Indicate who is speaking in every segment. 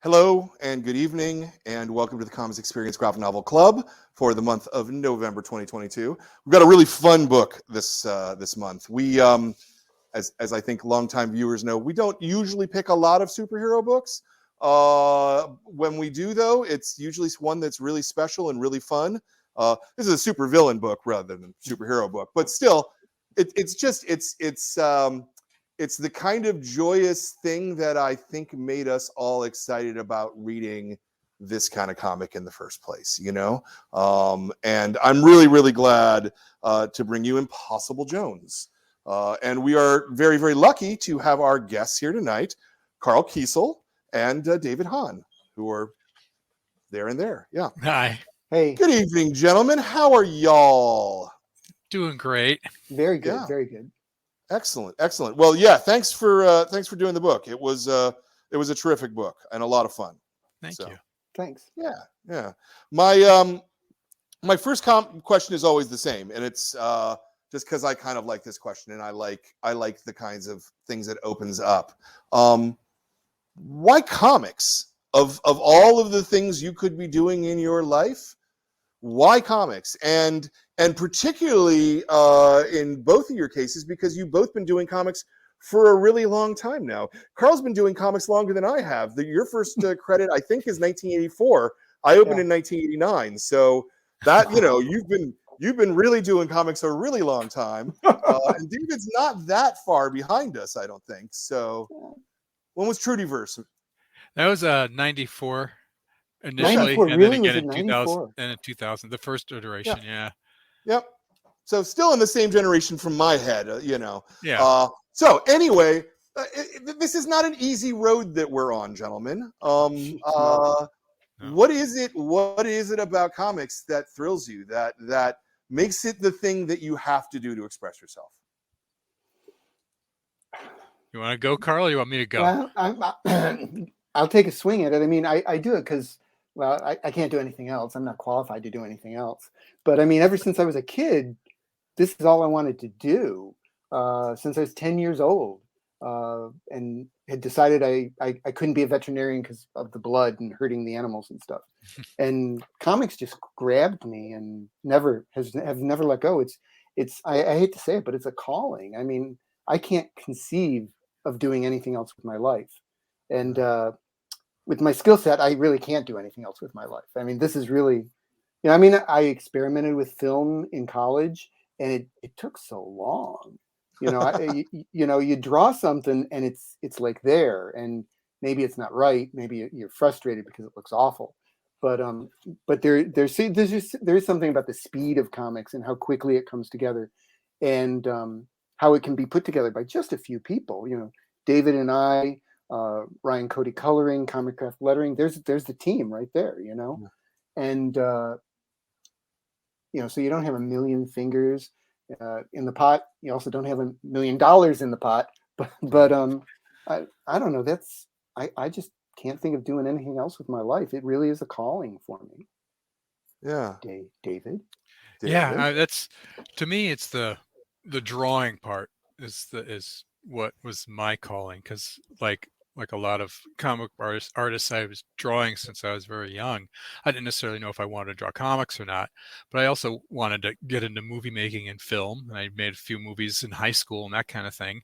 Speaker 1: Hello and good evening, and welcome to the Comics Experience Graphic Novel Club for the month of November 2022. We've got a really fun book this month. We, as I think longtime viewers know, we don't usually pick a lot of superhero books. When we do, though, it's usually one that's really special and really fun. This is a supervillain book rather than a superhero book, but still, it's the kind of joyous thing that I think made us all excited about reading this kind of comic in the first place, you know? And I'm really, really glad to bring you Impossible Jones. And we are very, very lucky to have our guests here tonight, KARL KESEL and David HAHN, who are there and there. Yeah.
Speaker 2: Hi.
Speaker 3: Hey.
Speaker 1: Good evening, gentlemen. How are y'all?
Speaker 2: Doing great.
Speaker 3: Very good.
Speaker 1: Yeah.
Speaker 3: Very good.
Speaker 1: Excellent, excellent. Well, yeah, thanks for doing the book. It was a terrific book and a lot of fun.
Speaker 2: Thank you.
Speaker 3: Thanks.
Speaker 1: Yeah. My first question is always the same, and it's just because I kind of like this question, and I like the kinds of things it opens up. Why comics? Of all of the things you could be doing in your life, why comics? And particularly in both of your cases, because you've both been doing comics for a really long time now. KARL's been doing comics longer than I have. Your first credit, I think, is 1984. I opened in 1989. So that, you've been really doing comics a really long time. And David's not that far behind us, I don't think. So when was Trudyverse?
Speaker 2: That was 94 initially,
Speaker 3: 94,
Speaker 2: and
Speaker 3: really?
Speaker 2: then again
Speaker 3: Was it
Speaker 2: in
Speaker 3: 94?
Speaker 2: 2000, and in 2000, the first iteration. Yeah.
Speaker 1: Yep. So still in the same generation from my head,
Speaker 2: Yeah.
Speaker 1: So anyway, this is not an easy road that we're on, gentlemen.
Speaker 2: No.
Speaker 1: What is it about comics that thrills you, that makes it the thing that you have to do to express yourself?
Speaker 2: You want to go, KARL, or you want me to go?
Speaker 3: Well, I'll take a swing at it. I mean, I do it because, well, I can't do anything else. I'm not qualified to do anything else. But I mean, ever since I was a kid, this is all I wanted to do since I was 10 years old, and had decided I couldn't be a veterinarian because of the blood and hurting the animals and stuff. And comics just grabbed me and have never let go. I hate to say it, but it's a calling. I mean, I can't conceive of doing anything else with my life. And with my skill set, I really can't do anything else with my life. I mean, this is really, I experimented with film in college, and it took so long. You draw something and it's like there, and maybe it's not right. Maybe you're frustrated because it looks awful. But there's something about the speed of comics and how quickly it comes together, and how it can be put together by just a few people. David and I, Ryan Cody coloring, Comic Craft lettering. There's the team right there. And so you don't have a million fingers in the pot. You also don't have $1 million in the pot. But I don't know. I just can't think of doing anything else with my life. It really is a calling for me.
Speaker 1: Yeah,
Speaker 3: David.
Speaker 2: Yeah, that's, to me, it's the drawing part is what was my calling, because like a lot of comic artists, I was drawing since I was very young. I didn't necessarily know if I wanted to draw comics or not, but I also wanted to get into movie making and film. And I made a few movies in high school and that kind of thing.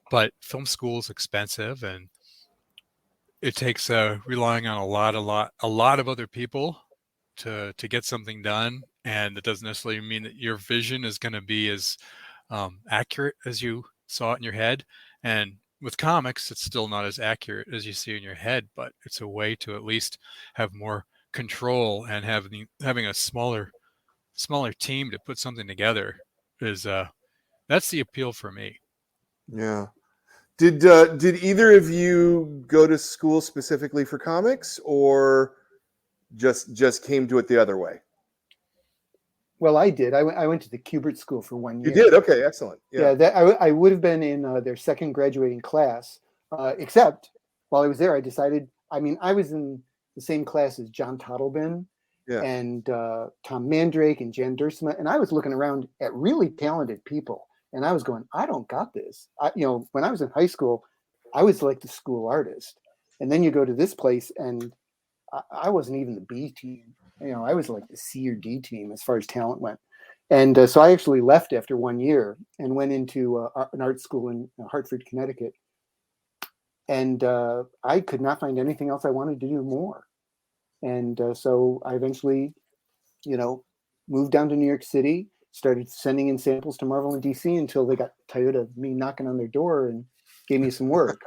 Speaker 2: But film school is expensive, and it takes relying on a lot of other people to get something done. And it doesn't necessarily mean that your vision is going to be as accurate as you saw it in your head. And with comics, it's still not as accurate as you see in your head, but it's a way to at least have more control, and having a smaller team to put something together is that's the appeal for me.
Speaker 1: Yeah. Did either of you go to school specifically for comics, or just came to it the other way?
Speaker 3: Well, I did. I went to the Kubert School for 1 year.
Speaker 1: You did? Okay, excellent.
Speaker 3: Yeah, I would have been in their second graduating class, except while I was there, I decided, I was in the same class as John Tottleben and Tom Mandrake and Jan Duursema, and I was looking around at really talented people, and I was going, I don't got this. When I was in high school, I was like the school artist, And then you go to this place, and I wasn't even the B team. I was like the C or D team as far as talent went. And so I actually left after 1 year and went into an art school in Hartford, Connecticut. And I could not find anything else I wanted to do more. And so I eventually, moved down to New York City, started sending in samples to Marvel and DC until they got tired of me knocking on their door and gave me some work.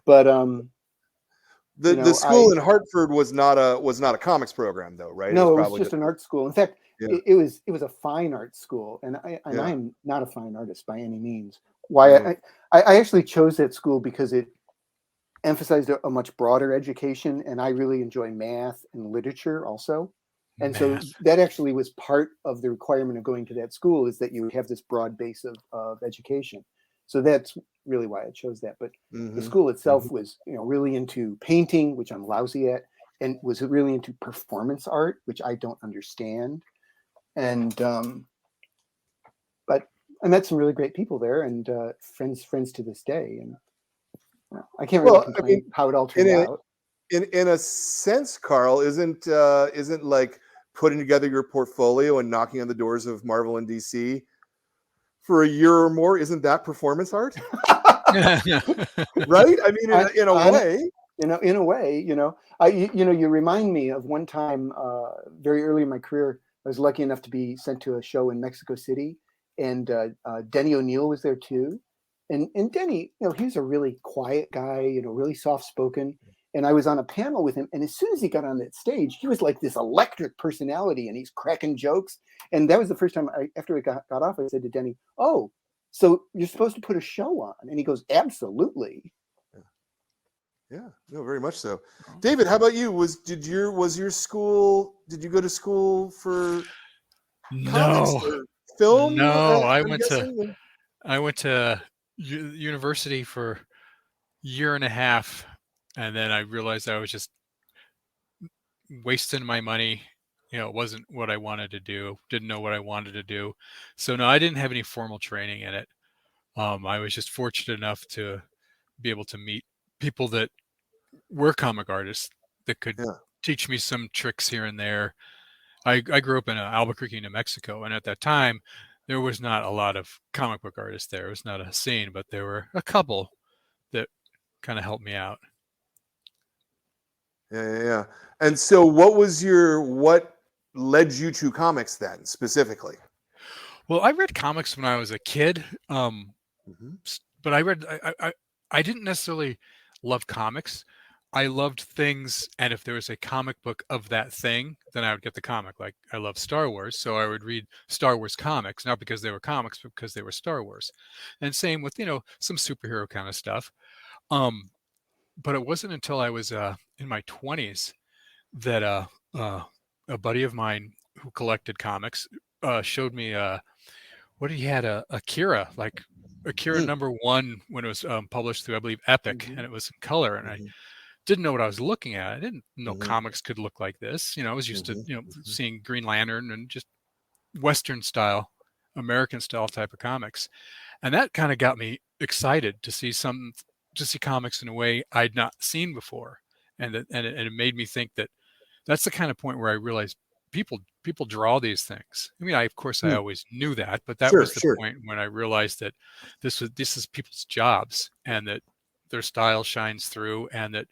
Speaker 3: But
Speaker 1: the school in Hartford was not a comics program, though, right?
Speaker 3: No, it was just an art school. In fact,
Speaker 1: yeah.
Speaker 3: it was a fine art school, and I'm not a fine artist by any means. Why I actually chose that school because it emphasized a much broader education, and I really enjoy math and literature also. And so that actually was part of the requirement of going to that school, is that you have this broad base of education. So that's really why I chose that. But the school itself was, really into painting, which I'm lousy at, and was really into performance art, which I don't understand. And but I met some really great people there, and friends to this day. And I can't really complain how it all turned out.
Speaker 1: In a sense, Karl, isn't like putting together your portfolio and knocking on the doors of Marvel and DC for a year or more, isn't that performance art? Right? I mean, in a way.
Speaker 3: In a way, you remind me of one time very early in my career. I was lucky enough to be sent to a show in Mexico City, and Denny O'Neil was there too. And Denny, he was a really quiet guy, really soft-spoken. And I was on a panel with him, and as soon as he got on that stage, he was like this electric personality, and he's cracking jokes. And that was the first time after we got off, I said to Denny, "Oh, so you're supposed to put a show on?" And he goes, "Absolutely."
Speaker 1: Yeah, no, very much so. David, how about you? Did you go to school for comics or film?
Speaker 2: No, I went to university for a year and a half, and then I realized I was just wasting my money. It wasn't what I wanted to do. Didn't know what I wanted to do. So no, I didn't have any formal training in it. I was just fortunate enough to be able to meet people that were comic artists that could teach me some tricks here and there. I grew up in Albuquerque, New Mexico, and at that time, there was not a lot of comic book artists there. It was not a scene, but there were a couple that kind of helped me out.
Speaker 1: Yeah. And so what led you to comics then, specifically?
Speaker 2: Well, I read comics when I was a kid, but I didn't necessarily love comics. I loved things, and if there was a comic book of that thing, then I would get the comic. Like, I love Star Wars, so I would read Star Wars comics, not because they were comics, but because they were Star Wars. And same with, some superhero kind of stuff. But it wasn't until I was in my 20s that a buddy of mine who collected comics showed me what he had, Akira, like Akira #1 when it was published through, I believe, Epic, and it was in color, and I didn't know what I was looking at. I didn't know comics could look like this. I was used to seeing Green Lantern and just Western style, American style type of comics, and that kind of got me excited to see comics in a way I'd not seen before, and it made me think that that's the kind of point where I realized people draw these things. I mean, of course I always knew that, but that was the point when I realized that this is people's jobs, and that their style shines through, and that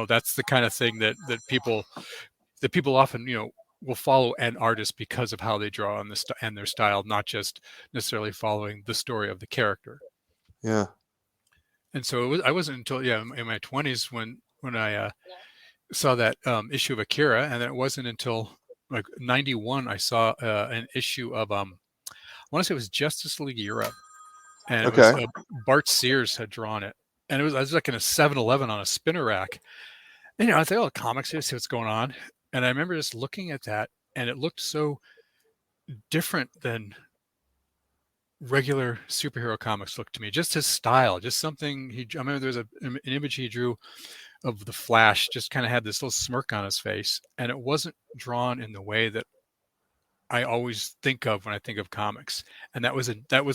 Speaker 2: that's the kind of thing that people often will follow an artist because of how they draw and their style, not just necessarily following the story of the character.
Speaker 1: Yeah.
Speaker 2: And so I wasn't until in my 20s when I saw that issue of Akira, and it wasn't until like 91 I saw an issue of I want to say it was Justice League Europe, and it was Bart Sears had drawn it, and I was like in a 7-Eleven on a spinner rack, and I was like, oh, comics, see what's going on, and I remember just looking at that, and it looked so different than regular superhero comics looked to me. Just his style, just something I remember there was an image he drew of the Flash, just kind of had this little smirk on his face, and it wasn't drawn in the way that I always think of when I think of comics. And that was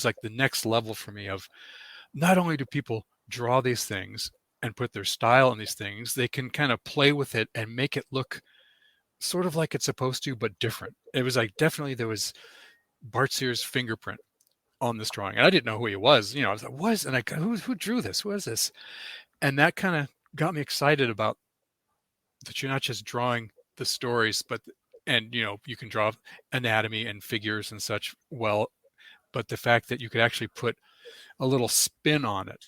Speaker 2: like the next level for me of, not only do people draw these things and put their style on these things, they can kind of play with it and make it look sort of like it's supposed to, but different. It was like, definitely there was Bart Sears' fingerprint on this drawing. And I didn't know who he was. I was like, what is, and I go, who drew this? Who is this? And that kind of got me excited about that you're not just drawing the stories, and you can draw anatomy and figures and such well, but the fact that you could actually put a little spin on it.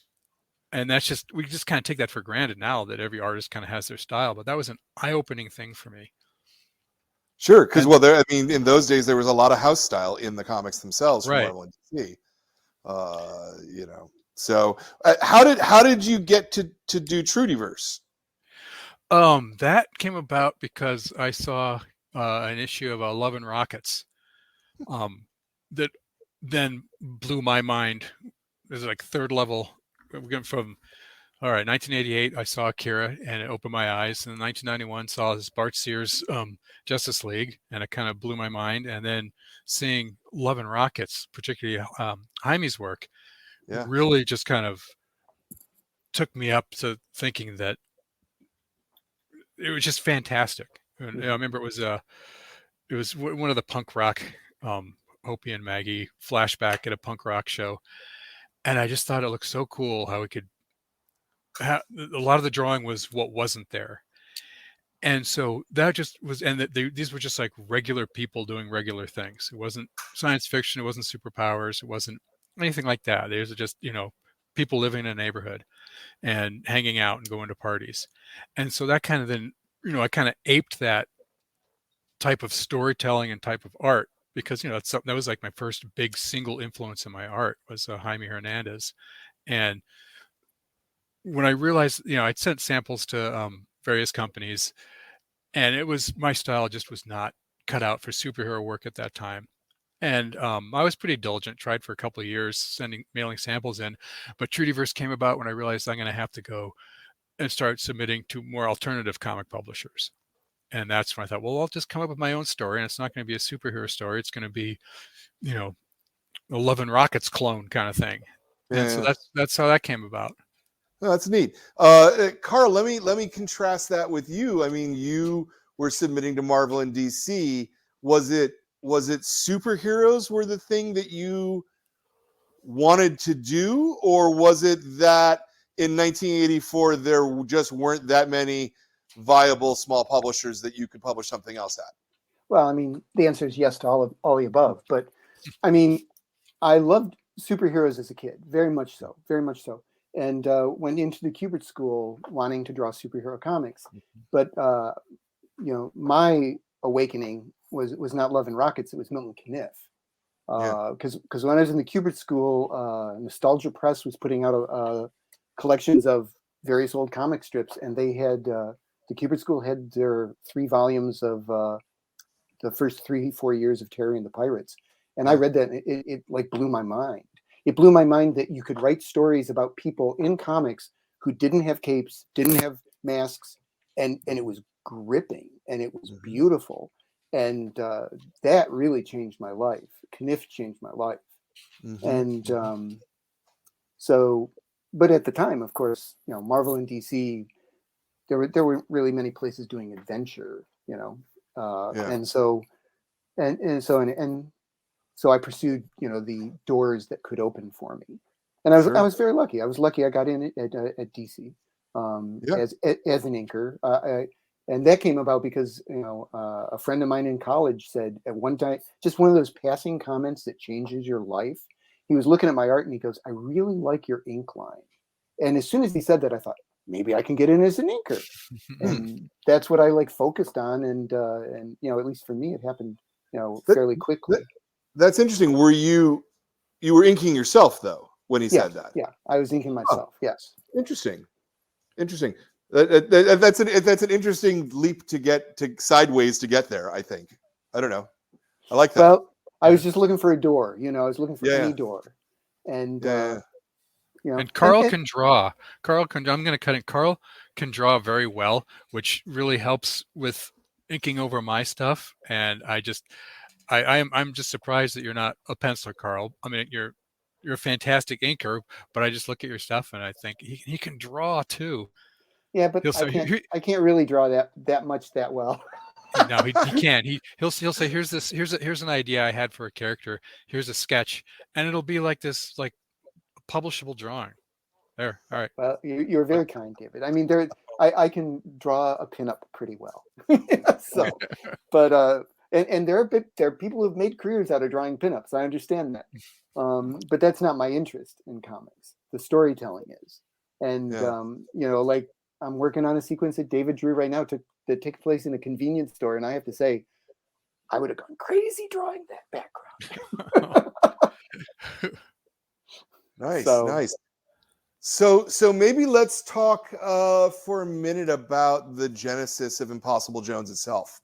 Speaker 2: And we just kind of take that for granted now that every artist kind of has their style, but that was an eye-opening thing for me.
Speaker 1: Sure, because in those days there was a lot of house style in the comics themselves from Marvel and DC. So how did you get to do Trudyverse?
Speaker 2: That came about because I saw an issue of Love and Rockets that then blew my mind. There's like third level. We're going from 1988, I saw Akira and it opened my eyes. And in 1991, saw this Bart Sears Justice League, and it kind of blew my mind. And then seeing Love and Rockets, particularly Jaime's work, really just kind of took me up to thinking that it was just fantastic. And I remember it was one of the punk rock Opie and Maggie flashback at a punk rock show, and I just thought it looked so cool how we could. A lot of the drawing was what wasn't there, and so that just was. And these were just like regular people doing regular things. It wasn't science fiction. It wasn't superpowers. It wasn't anything like that. These are just people living in a neighborhood and hanging out and going to parties. And so that kind of then, I kind of aped that type of storytelling and type of art because, that's something that was like my first big single influence in my art was Jaime Hernandez. And when I realized, I'd sent samples to various companies, and it was, my style just was not cut out for superhero work at that time. And I was pretty diligent, tried for a couple of years mailing samples in, but Trudyverse came about when I realized I'm going to have to go and start submitting to more alternative comic publishers. And that's when I thought, well, I'll just come up with my own story, and it's not going to be a superhero story. It's going to be, a Love and Rockets clone kind of thing. And so that's how that came about.
Speaker 1: Oh, that's neat. KARL, let me contrast that with you. I mean, you were submitting to Marvel and DC. Was it superheroes were the thing that you wanted to do, or was it that in 1984 there just weren't that many viable small publishers that you could publish something else at?
Speaker 3: Well, I mean, the answer is yes to all the above. But I mean, I loved superheroes as a kid, very much so, and went into the Kubert School wanting to draw superhero comics. But my awakening was not Love and Rockets; it was Milton Caniff. Because when I was in the Kubert School, Nostalgia Press was putting out collections of various old comic strips, and they had the Kubert School had their 3 volumes of the first 3-4 years of Terry and the Pirates, and I read that, and it like blew my mind. It blew my mind that you could write stories about people in comics who didn't have capes, didn't have masks, and it was gripping and it was beautiful. And that really changed my life. Kniff changed my life. And but at the time, of course, Marvel and DC, there weren't really many places doing adventure, and so I pursued, the doors that could open for me. And I was very lucky. I was lucky I got in at DC as an inker. And that came about because, a friend of mine in college said at one time, just one of those passing comments that changes your life. He was looking at my art and he goes, "I really like your ink line." And as soon as he said that, I thought, maybe I can get in as an inker. And that's what I focused on. And at least for me, it happened, fairly quickly.
Speaker 1: That's interesting. You were inking yourself though, when he said that?
Speaker 3: Yeah. I was inking myself. Yes.
Speaker 1: Interesting. That's an interesting leap to get to sideways to get there. I think. I don't know. I like that.
Speaker 3: Well, I was just looking for a door. I was looking for any door, and
Speaker 2: and KARL can draw. KARL can. I'm going to cut it. KARL can draw very well, which really helps with inking over my stuff. And I'm just surprised that you're not a penciler, KARL. I mean, you're a fantastic inker, but I just look at your stuff and I think he can draw too.
Speaker 3: Yeah, but
Speaker 2: He'll
Speaker 3: I
Speaker 2: say,
Speaker 3: can't really draw that much that well.
Speaker 2: no, he can't. He'll say, here's an idea I had for a character. Here's a sketch, and it'll be like this, like publishable drawing. There, all right.
Speaker 3: Well, you're very kind, David. I mean, I can draw a pinup pretty well. So, but and there are people who've made careers out of drawing pinups. I understand that, but that's not my interest in comics. The storytelling is, and you know, like I'm working on a sequence that David drew right now that takes place in a convenience store, and I have to say, I would have gone crazy drawing that background.
Speaker 1: Nice. So maybe let's talk for a minute about the genesis of Impossible Jones itself.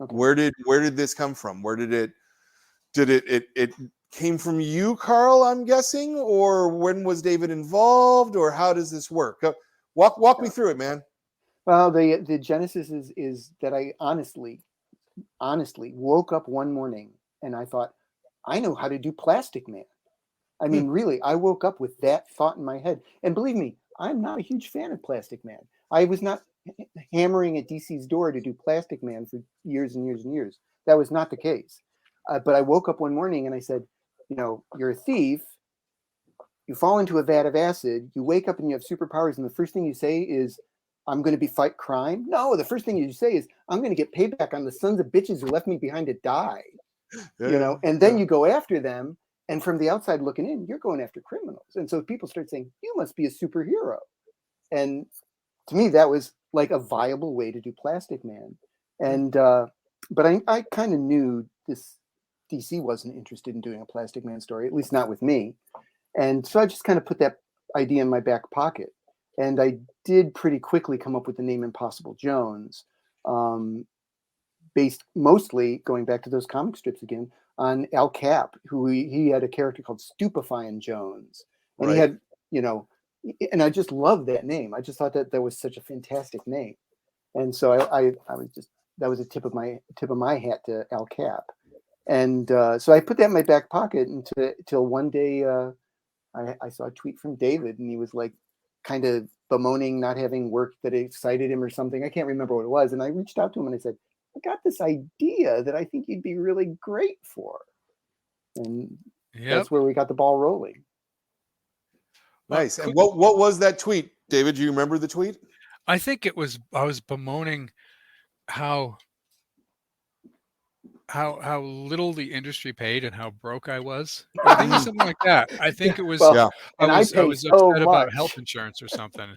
Speaker 1: Okay. Where did this come from? Where did it came from you, Karl, I'm guessing, or when was David involved, or how does this work? Walk me through it, man.
Speaker 3: Well, the genesis is that I honestly woke up one morning and I thought, I know how to do Plastic Man. I mean, really, I woke up with that thought in my head. And believe me, I'm not a huge fan of Plastic Man. I was not hammering at DC's door to do Plastic Man for years and years and years. That was not the case. But I woke up one morning and I said, you know, you're a thief. You fall into a vat of acid. You wake up and you have superpowers. And the first thing you say is, I'm going to fight crime. No, the first thing you say is, I'm going to get payback on the sons of bitches who left me behind to die. You know, and then you go after them. And from the outside looking in, you're going after criminals. And so people start saying, you must be a superhero. And to me, that was like a viable way to do Plastic Man. And but I kind of knew this DC wasn't interested in doing a Plastic Man story, at least not with me. And so I just kind of put that idea in my back pocket. And I did pretty quickly come up with the name Impossible Jones, based mostly, going back to those comic strips again, on Al Cap, who he had a character called Stupefying Jones. And he had, you know, and I just loved that name. I just thought that was such a fantastic name. And so I was just, that was a tip of my hat to Al Cap. And so I put that in my back pocket until one day I saw a tweet from David, and he was like kind of bemoaning not having work that excited him or something. I can't remember what it was. And I reached out to him and I said, I got this idea that I think you'd be really great for. And that's where we got the ball rolling.
Speaker 1: Nice. And what was that tweet, David? Do you remember the tweet?
Speaker 2: I think I was bemoaning how little the industry paid and how broke I was. I think it was something like that. I think it was.
Speaker 3: Well,
Speaker 2: I was upset about health insurance or something.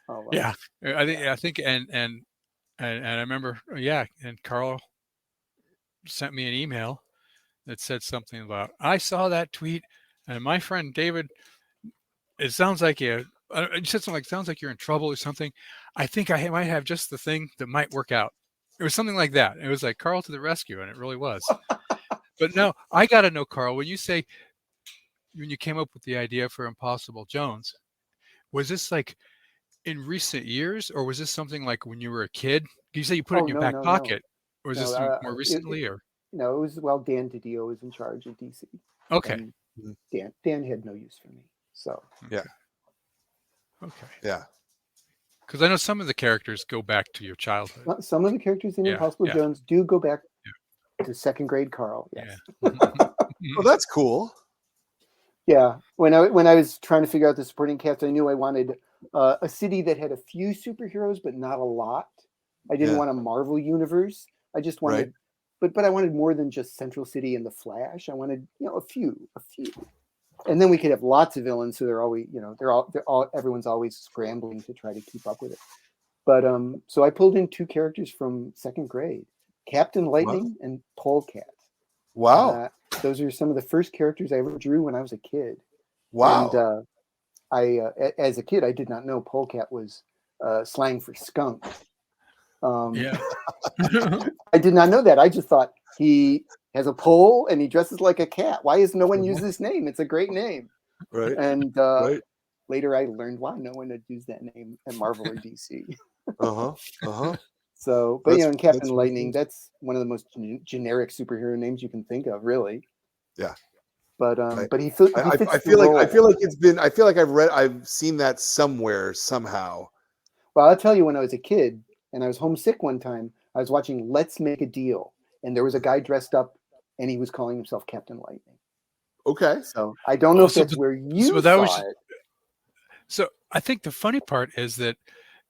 Speaker 3: Oh, wow.
Speaker 2: Yeah, I think, and I remember, and Karl sent me an email that said something about, I saw that tweet, and my friend David, it sounds like you said something like, sounds like you're in trouble or something. I think I might have just the thing that might work out. It was something like that. It was like Karl to the rescue, and it really was. But no, I got to know, Karl, when you came up with the idea for Impossible Jones, was this like in recent years, or was this something like when you were a kid? You say you put it in your back pocket, or was this more recently?
Speaker 3: No, it was while Dan DiDio was in charge of DC.
Speaker 2: Okay.
Speaker 3: And Dan had no use for me. So
Speaker 1: yeah.
Speaker 2: Okay.
Speaker 1: Yeah.
Speaker 2: Because I know some of the characters go back to your childhood.
Speaker 3: Well, some of the characters in Impossible Jones do go back to second grade Karl. Yes.
Speaker 1: Yeah. Well, that's cool.
Speaker 3: Yeah. When I was trying to figure out the supporting cast, I knew I wanted a city that had a few superheroes, but not a lot. I didn't want a Marvel universe. I just wanted, but I wanted more than just Central City and the Flash. I wanted, a few, and then we could have lots of villains. So they're always, everyone's always scrambling to try to keep up with it. But so I pulled in two characters from second grade, Captain Lightning and Polecat.
Speaker 1: Wow.
Speaker 3: Those are some of the first characters I ever drew when I was a kid.
Speaker 1: Wow.
Speaker 3: And as a kid, I did not know Polecat was slang for skunk.
Speaker 2: Yeah.
Speaker 3: I did not know that. I just thought he has a pole and he dresses like a cat. Why has no one used this name? It's a great name.
Speaker 1: Right.
Speaker 3: And later I learned why no one had used that name at Marvel or DC. So, but and Captain Lightning, that's one of the most generic superhero names you can think of, really.
Speaker 1: Yeah.
Speaker 3: but
Speaker 1: I-
Speaker 3: but he fits
Speaker 1: I
Speaker 3: the
Speaker 1: feel like
Speaker 3: role.
Speaker 1: I feel like I've seen that somewhere somehow.
Speaker 3: Well, I'll tell you, when I was a kid and I was homesick one time, I was watching Let's Make a Deal, and there was a guy dressed up, and he was calling himself Captain Lightning.
Speaker 1: Okay.
Speaker 3: So I don't know
Speaker 2: Oh,
Speaker 3: if that's where you
Speaker 2: that
Speaker 3: saw
Speaker 2: was
Speaker 3: it.
Speaker 2: so. I think the funny part is that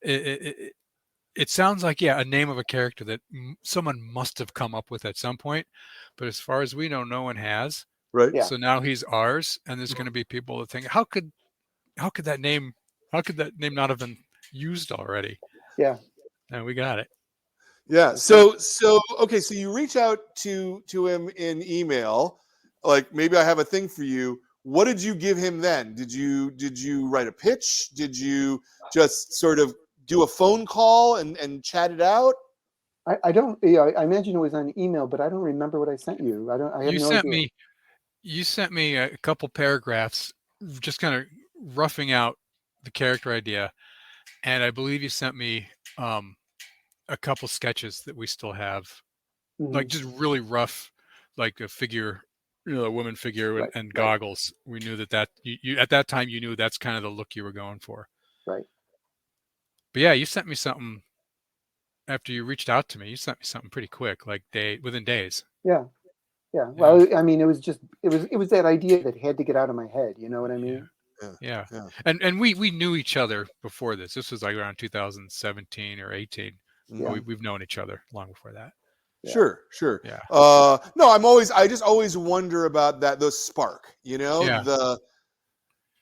Speaker 2: it sounds like, yeah, a name of a character that someone must have come up with at some point, but as far as we know, no one has.
Speaker 1: Right.
Speaker 3: Yeah.
Speaker 2: So now he's ours, and there's going to be people that think, how could that name not have been used already?
Speaker 3: Yeah.
Speaker 2: And we got it.
Speaker 1: Yeah.
Speaker 3: That's right.
Speaker 1: So okay. So you reach out to him in email, like, maybe I have a thing for you. What did you give him then? Did you write a pitch? Did you just sort of do a phone call and chat it out?
Speaker 3: I don't. Yeah, I imagine it was on email, but I don't remember what I sent you. I don't. I have
Speaker 2: You
Speaker 3: no
Speaker 2: sent
Speaker 3: idea.
Speaker 2: me a couple paragraphs, just kind of roughing out the character idea, and I believe you sent me a couple sketches that we still have, like
Speaker 3: Mhm.
Speaker 2: just really rough, like a figure, a woman figure
Speaker 3: Right.
Speaker 2: and
Speaker 3: Right.
Speaker 2: goggles. We knew that you at that time you knew that's kind of the look you were going for.
Speaker 3: Right.
Speaker 2: But yeah, you sent me something after you reached out to me. You sent me something pretty quick, like within days.
Speaker 3: Yeah. Yeah.
Speaker 2: Yeah,
Speaker 3: Well, I mean, it was just it was that idea that had to get out of my head. You know what I
Speaker 2: yeah,
Speaker 3: mean?
Speaker 1: Yeah.
Speaker 2: yeah.
Speaker 1: Yeah.
Speaker 2: And we knew each other before this. This was like around 2017 or 18.
Speaker 3: Yeah.
Speaker 1: Mhm.
Speaker 2: We've known each other long before that.
Speaker 3: Yeah.
Speaker 1: Sure.
Speaker 2: Yeah.
Speaker 1: No, I just always wonder about that, the spark,
Speaker 2: Yeah.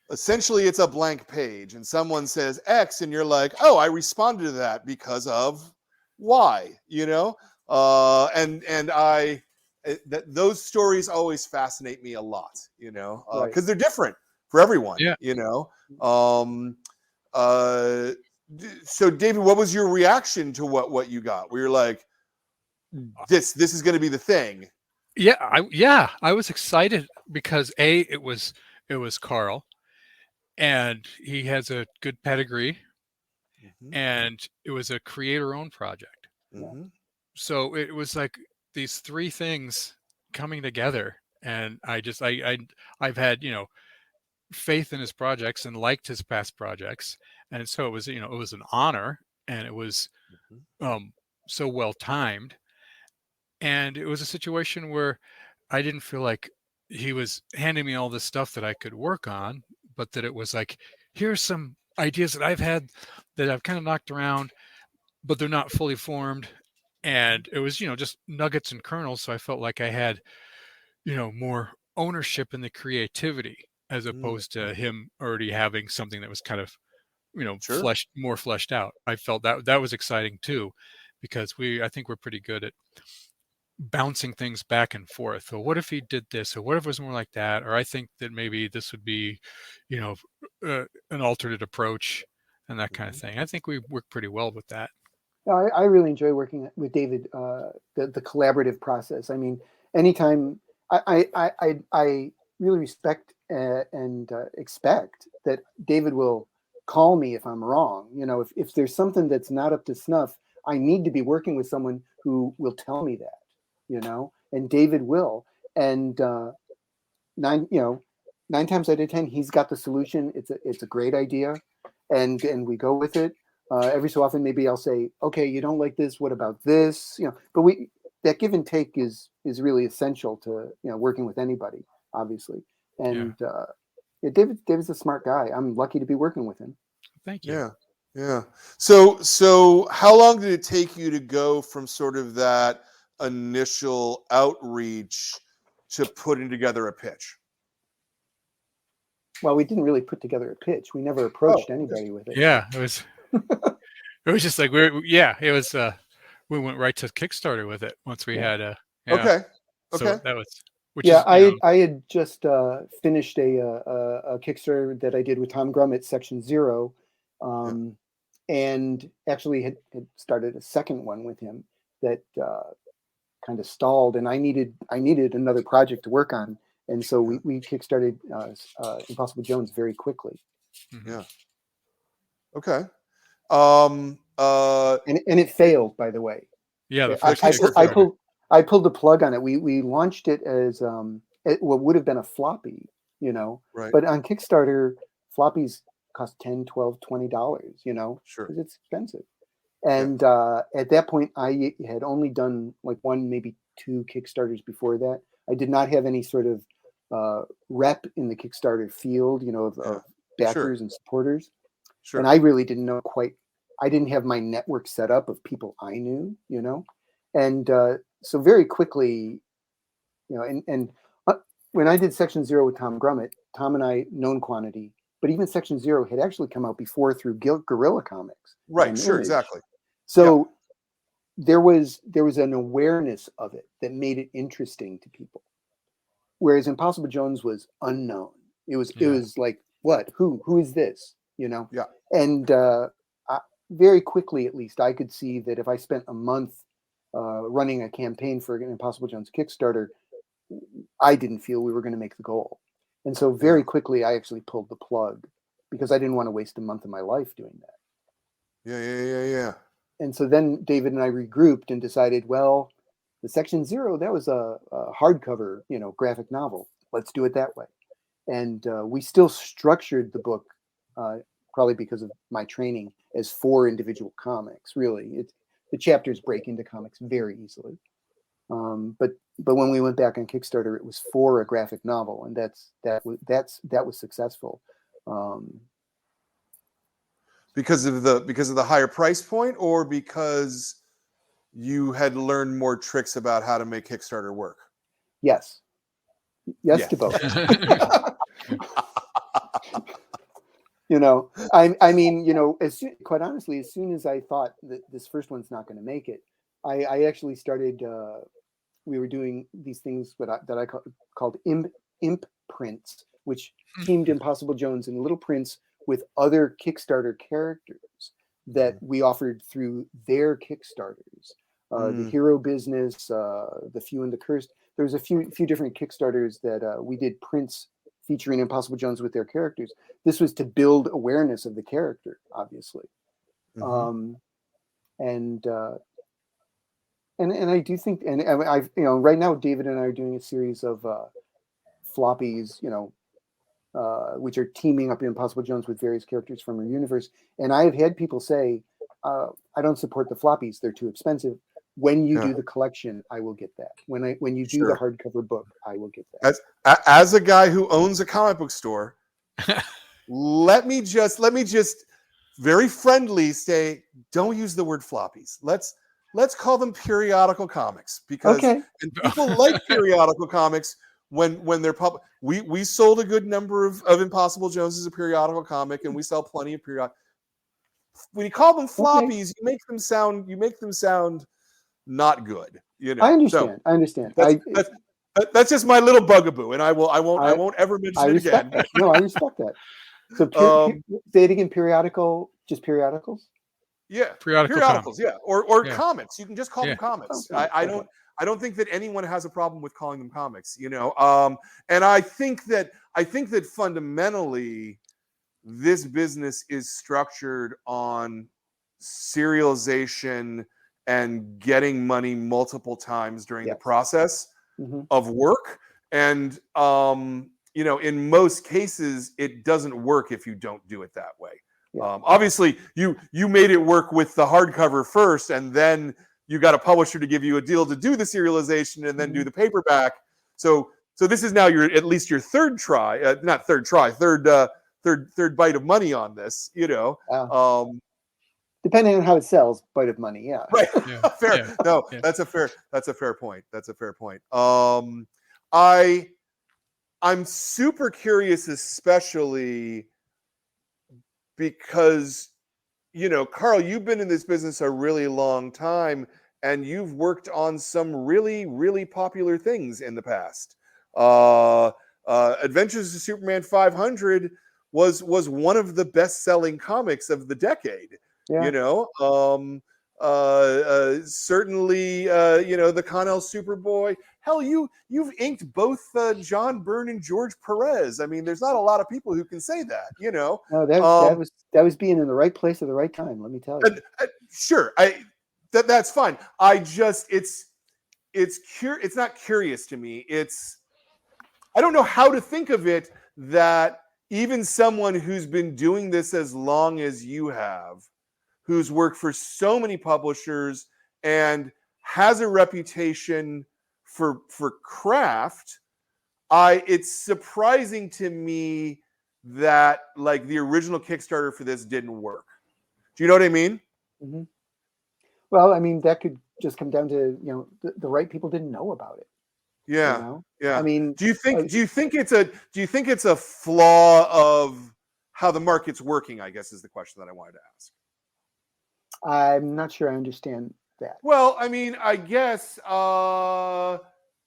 Speaker 1: essentially it's a blank page and someone says X and you're like, oh, I responded to that because of Y, and those stories always fascinate me a lot,
Speaker 3: Right.
Speaker 1: because they're different for everyone,
Speaker 2: Yeah.
Speaker 1: um, so David, what was your reaction to what you got? We were like, this is going to be the thing.
Speaker 2: I was excited because it was KARL, and he has a good pedigree,
Speaker 1: Mm-hmm.
Speaker 2: and it was a creator-owned project.
Speaker 1: Mm-hmm.
Speaker 2: So it was like these three things coming together, and I've had faith in his projects and liked his past projects, and so it was an honor, and it was um, so well timed. And it was a situation where I didn't feel like he was handing me all this stuff that I could work on, but that it was like, here's some ideas that I've had that I've kind of knocked around, but they're not fully formed. And it was, just nuggets and kernels. So I felt like I had, more ownership in the creativity as opposed to him already having something that was kind of,
Speaker 1: Sure.
Speaker 2: more fleshed out. I felt that was exciting too, because I think we're pretty good at bouncing things back and forth. So what if he did this, or what if it was more like that, or I think that maybe this would be an alternate approach, and that kind of thing. I think we work pretty well with that.
Speaker 3: I really enjoy working with David. The collaborative process. I mean, anytime I really respect and expect that David will call me if I'm wrong. If there's something that's not up to snuff, I need to be working with someone who will tell me that. And David will. And nine times out of 10, he's got the solution. It's a great idea, and we go with it. Every so often, maybe I'll say, okay, you don't like this. What about this? But that give and take is really essential to working with anybody, obviously. And yeah, David's a smart guy. I'm lucky to be working with him.
Speaker 2: Thank you.
Speaker 1: Yeah. Yeah. So how long did it take you to go from sort of that initial outreach to putting together a pitch?
Speaker 3: Well, we didn't really put together a pitch. We never approached anybody with it.
Speaker 2: Yeah, it was just like it was we went right to Kickstarter with it once we had
Speaker 1: Okay.
Speaker 2: So that was
Speaker 3: I had just finished a Kickstarter that I did with Tom Grum at Section Zero, and actually had started a second one with him that kind of stalled, and I needed another project to work on, and so we kickstarted Impossible Jones very quickly.
Speaker 1: Yeah. Okay.
Speaker 3: And it failed, by the way.
Speaker 2: Yeah, the
Speaker 3: I
Speaker 2: first
Speaker 3: pulled the plug on it. We launched it as what would have been a floppy,
Speaker 1: Right.
Speaker 3: but on Kickstarter, floppies cost $10, $12, $20,
Speaker 1: Sure.
Speaker 3: because it's expensive. And at that point, I had only done like one, maybe two Kickstarters before that. I did not have any sort of rep in the Kickstarter field, of backers and supporters.
Speaker 1: Sure.
Speaker 3: And I really didn't know I didn't have my network set up of people I knew, and so very quickly, and when I did Section Zero with Tom Grummett, Tom and I known quantity, but even Section Zero had actually come out before through Guerrilla Comics.
Speaker 1: Right. Sure.
Speaker 3: Image.
Speaker 1: Exactly.
Speaker 3: So there was an awareness of it that made it interesting to people, whereas Impossible Jones was unknown. It was like, what? Who is this? Yeah. And very quickly, at least, I could see that if I spent a month running a campaign for an Impossible Jones Kickstarter, I didn't feel we were going to make the goal. And so very quickly, I actually pulled the plug because I didn't want to waste a month of my life doing that.
Speaker 1: Yeah.
Speaker 3: And so then David and I regrouped and decided, well, the Section Zero, that was a hardcover, graphic novel. Let's do it that way. And we still structured the book, probably because of my training, as 4 individual comics. Really, the chapters break into comics very easily. But when we went back on Kickstarter, it was for a graphic novel, and that was successful.
Speaker 1: Because of the higher price point, or because you had learned more tricks about how to make Kickstarter work?
Speaker 3: Yes to both. I mean, quite honestly, as soon as I thought that this first one's not going to make it, I actually started. We were doing these things that I called imp prints, which teamed Impossible Jones and Little Prince with other Kickstarter characters that we offered through their Kickstarters. The Hero Business, The Few and the Cursed. There was a few different Kickstarters that we did prints featuring Impossible Jones with their characters. This was to build awareness of the character, obviously. And I do think, and I've, right now David and I are doing a series of floppies, which are teaming up Impossible Jones with various characters from her universe. And I have had people say, I don't support the floppies; they're too expensive. When you do the collection, I will get that. When you do the hardcover book, I will get that.
Speaker 1: As a guy who owns a comic book store, let me just very friendly say, don't use the word floppies. Let's call them periodical comics, because and people like periodical comics when they're public. We sold a good number of Impossible Jones as a periodical comic, and we sell plenty of periodic. When you call them floppies, you make them sound not good.
Speaker 3: I understand. I understand.
Speaker 1: That's just my little bugaboo, and I won't ever mention it again.
Speaker 3: No, I respect that. So say it again. Just periodicals.
Speaker 1: Yeah, periodicals. Yeah, or comics. You can just call them comics. I don't think that anyone has a problem with calling them comics. And I think that fundamentally, this business is structured on serialization and getting money multiple times during the process of work. And in most cases, it doesn't work if you don't do it that way. Obviously, you made it work with the hardcover first, and then you got a publisher to give you a deal to do the serialization and then do the paperback. So this is now at least your third try, not third try, third bite of money on this.
Speaker 3: Depending on how it sells, bite of money. Yeah.
Speaker 1: Right. Fair. Yeah. No, that's a fair point. That's a fair point. I'm super curious, especially because, Karl, you've been in this business a really long time, and you've worked on some really, really popular things in the past. Adventures of Superman 500 was one of the best-selling comics of the decade. Certainly, the Connell Superboy. Hell, you've inked both John Byrne and George Perez. I mean, there's not a lot of people who can say that.
Speaker 3: No, that was being in the right place at the right time. Let me tell you.
Speaker 1: Sure, that's fine. It's not curious to me. I don't know how to think of it that even someone who's been doing this as long as you have, who's worked for so many publishers and has a reputation for craft, it's surprising to me that like the original Kickstarter for this didn't work. Do you know what I mean?
Speaker 3: Mm-hmm. Well, I mean, that could just come down to, the right people didn't know about it.
Speaker 1: Yeah.
Speaker 3: You know?
Speaker 1: Yeah.
Speaker 3: I mean,
Speaker 1: do you think it's a flaw of how the market's working, I guess, is the question that I wanted to ask.
Speaker 3: I'm not sure I understand that.
Speaker 1: Well, I mean, I guess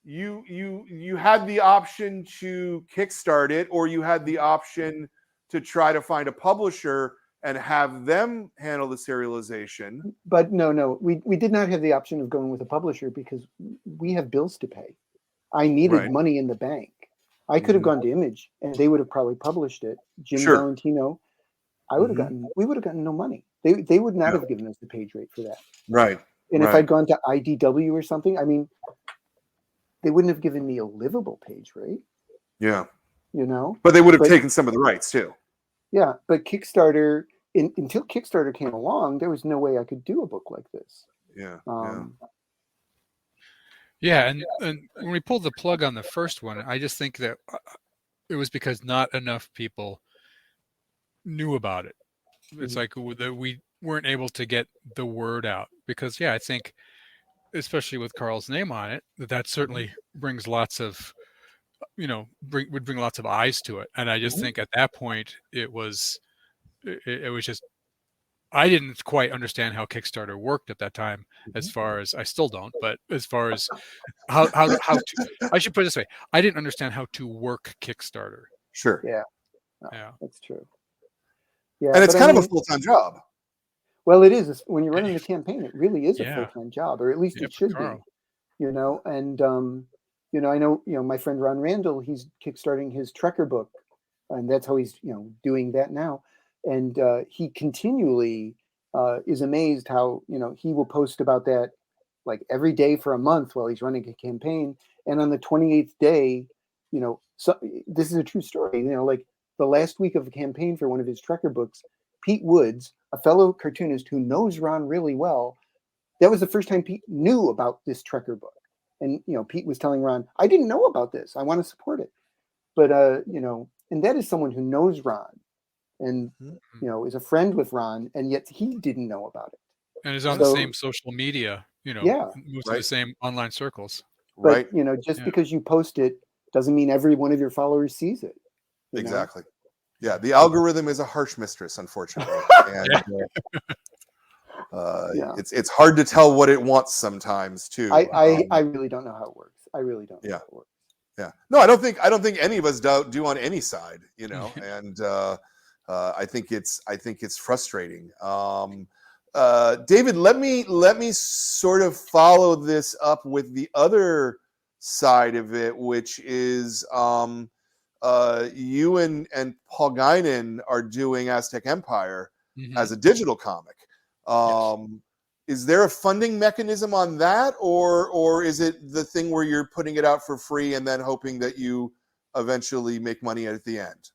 Speaker 1: you had the option to kickstart it, or you had the option to try to find a publisher and have them handle the serialization.
Speaker 3: But no, we did not have the option of going with a publisher because we have bills to pay. I needed money in the bank. I could have gone to Image and they would have probably published it. Jim Valentino, we would have gotten no money. They would not have given us the page rate for that.
Speaker 1: Right.
Speaker 3: And if I'd gone to IDW or something, I mean, they wouldn't have given me a livable page rate.
Speaker 1: Yeah.
Speaker 3: But
Speaker 1: they would have taken some of the rights too.
Speaker 3: Yeah. But Kickstarter, until Kickstarter came along, there was no way I could do a book like this.
Speaker 1: Yeah.
Speaker 2: Yeah, and when we pulled the plug on the first one, I just think that it was because not enough people knew about it. It's like that we weren't able to get the word out because, I think, especially with Karl's name on it, that certainly brings lots of, would bring lots of eyes to it. And I just think at that point it was just, I didn't quite understand how Kickstarter worked at that time, as far as I still don't, but as far as how to, I should put it this way, I didn't understand how to work Kickstarter.
Speaker 1: Sure.
Speaker 3: Yeah.
Speaker 2: Yeah.
Speaker 3: That's true. Yeah.
Speaker 1: And it's kind of a full-time job.
Speaker 3: Well, it is. When you're running the campaign, it really is a full-time job, or at least it should
Speaker 2: Karl.
Speaker 3: be. And I know, my friend Ron Randall, he's kickstarting his Trekker book, and that's how he's, doing that now. And he continually is amazed how, he will post about that like every day for a month while he's running a campaign. And on the 28th day, so this is a true story, like the last week of a campaign for one of his Trekker books, Pete Woods, a fellow cartoonist who knows Ron really well, that was the first time Pete knew about this Trekker book. And, Pete was telling Ron, I didn't know about this. I want to support it. But, and that is someone who knows Ron and, is a friend with Ron, and yet he didn't know about it.
Speaker 2: And is on the same social media, moves in the same online circles.
Speaker 3: But, just because you post it doesn't mean every one of your followers sees it.
Speaker 1: Exactly. Yeah. The algorithm is a harsh mistress, unfortunately. And, it's hard to tell what it wants sometimes too.
Speaker 3: I really don't know how it works. I really don't know how it works.
Speaker 1: Yeah. No, I don't think any of us do on any side, and I think it's frustrating. David, let me sort of follow this up with the other side of it, which is you and Paul Guinan are doing Aztec Empire as a digital comic. Is there a funding mechanism on that, or is it the thing where you're putting it out for free and then hoping that you eventually make money at the end?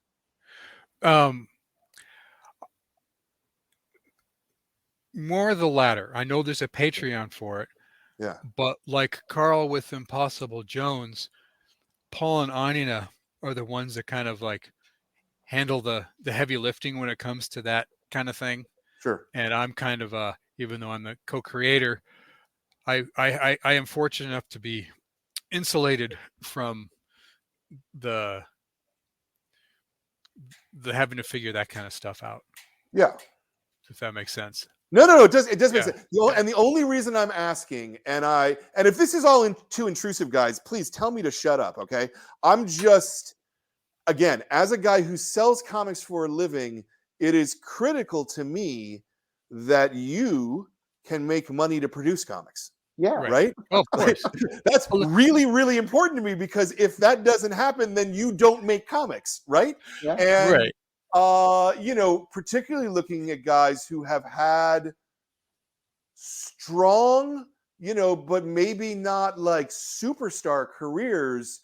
Speaker 2: More the latter. I know there's a Patreon for it.
Speaker 1: Yeah.
Speaker 2: But like Karl with Impossible Jones, Paul and Anina are the ones that kind of like handle the heavy lifting when it comes to that kind of thing.
Speaker 1: Sure.
Speaker 2: And I'm kind of even though I'm the co-creator, I am fortunate enough to be insulated from the having to figure that kind of stuff out.
Speaker 1: Yeah.
Speaker 2: If that makes sense.
Speaker 1: No, it does make sense. And the only reason I'm asking, and if this is all too intrusive, guys, please tell me to shut up, okay? I'm just, again, as a guy who sells comics for a living, it is critical to me that you can make money to produce comics.
Speaker 3: Yeah.
Speaker 1: Right?
Speaker 2: Oh, of course.
Speaker 1: That's really, really important to me, because if that doesn't happen, then you don't make comics, right?
Speaker 3: Yeah.
Speaker 1: And
Speaker 2: right.
Speaker 1: Particularly looking at guys who have had strong, but maybe not like superstar careers,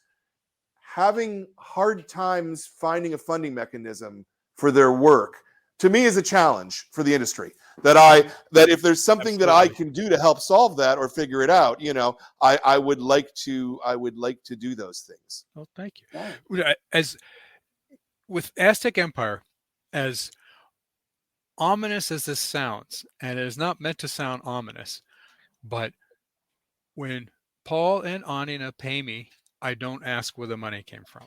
Speaker 1: having hard times finding a funding mechanism for their work, to me, is a challenge for the industry. That if there's something that I can do to help solve that or figure it out, I would like to do those things.
Speaker 2: Well, thank you. As with Aztec Empire, as ominous as this sounds, and it is not meant to sound ominous, but when Paul and Anina pay me, I don't ask where the money came from.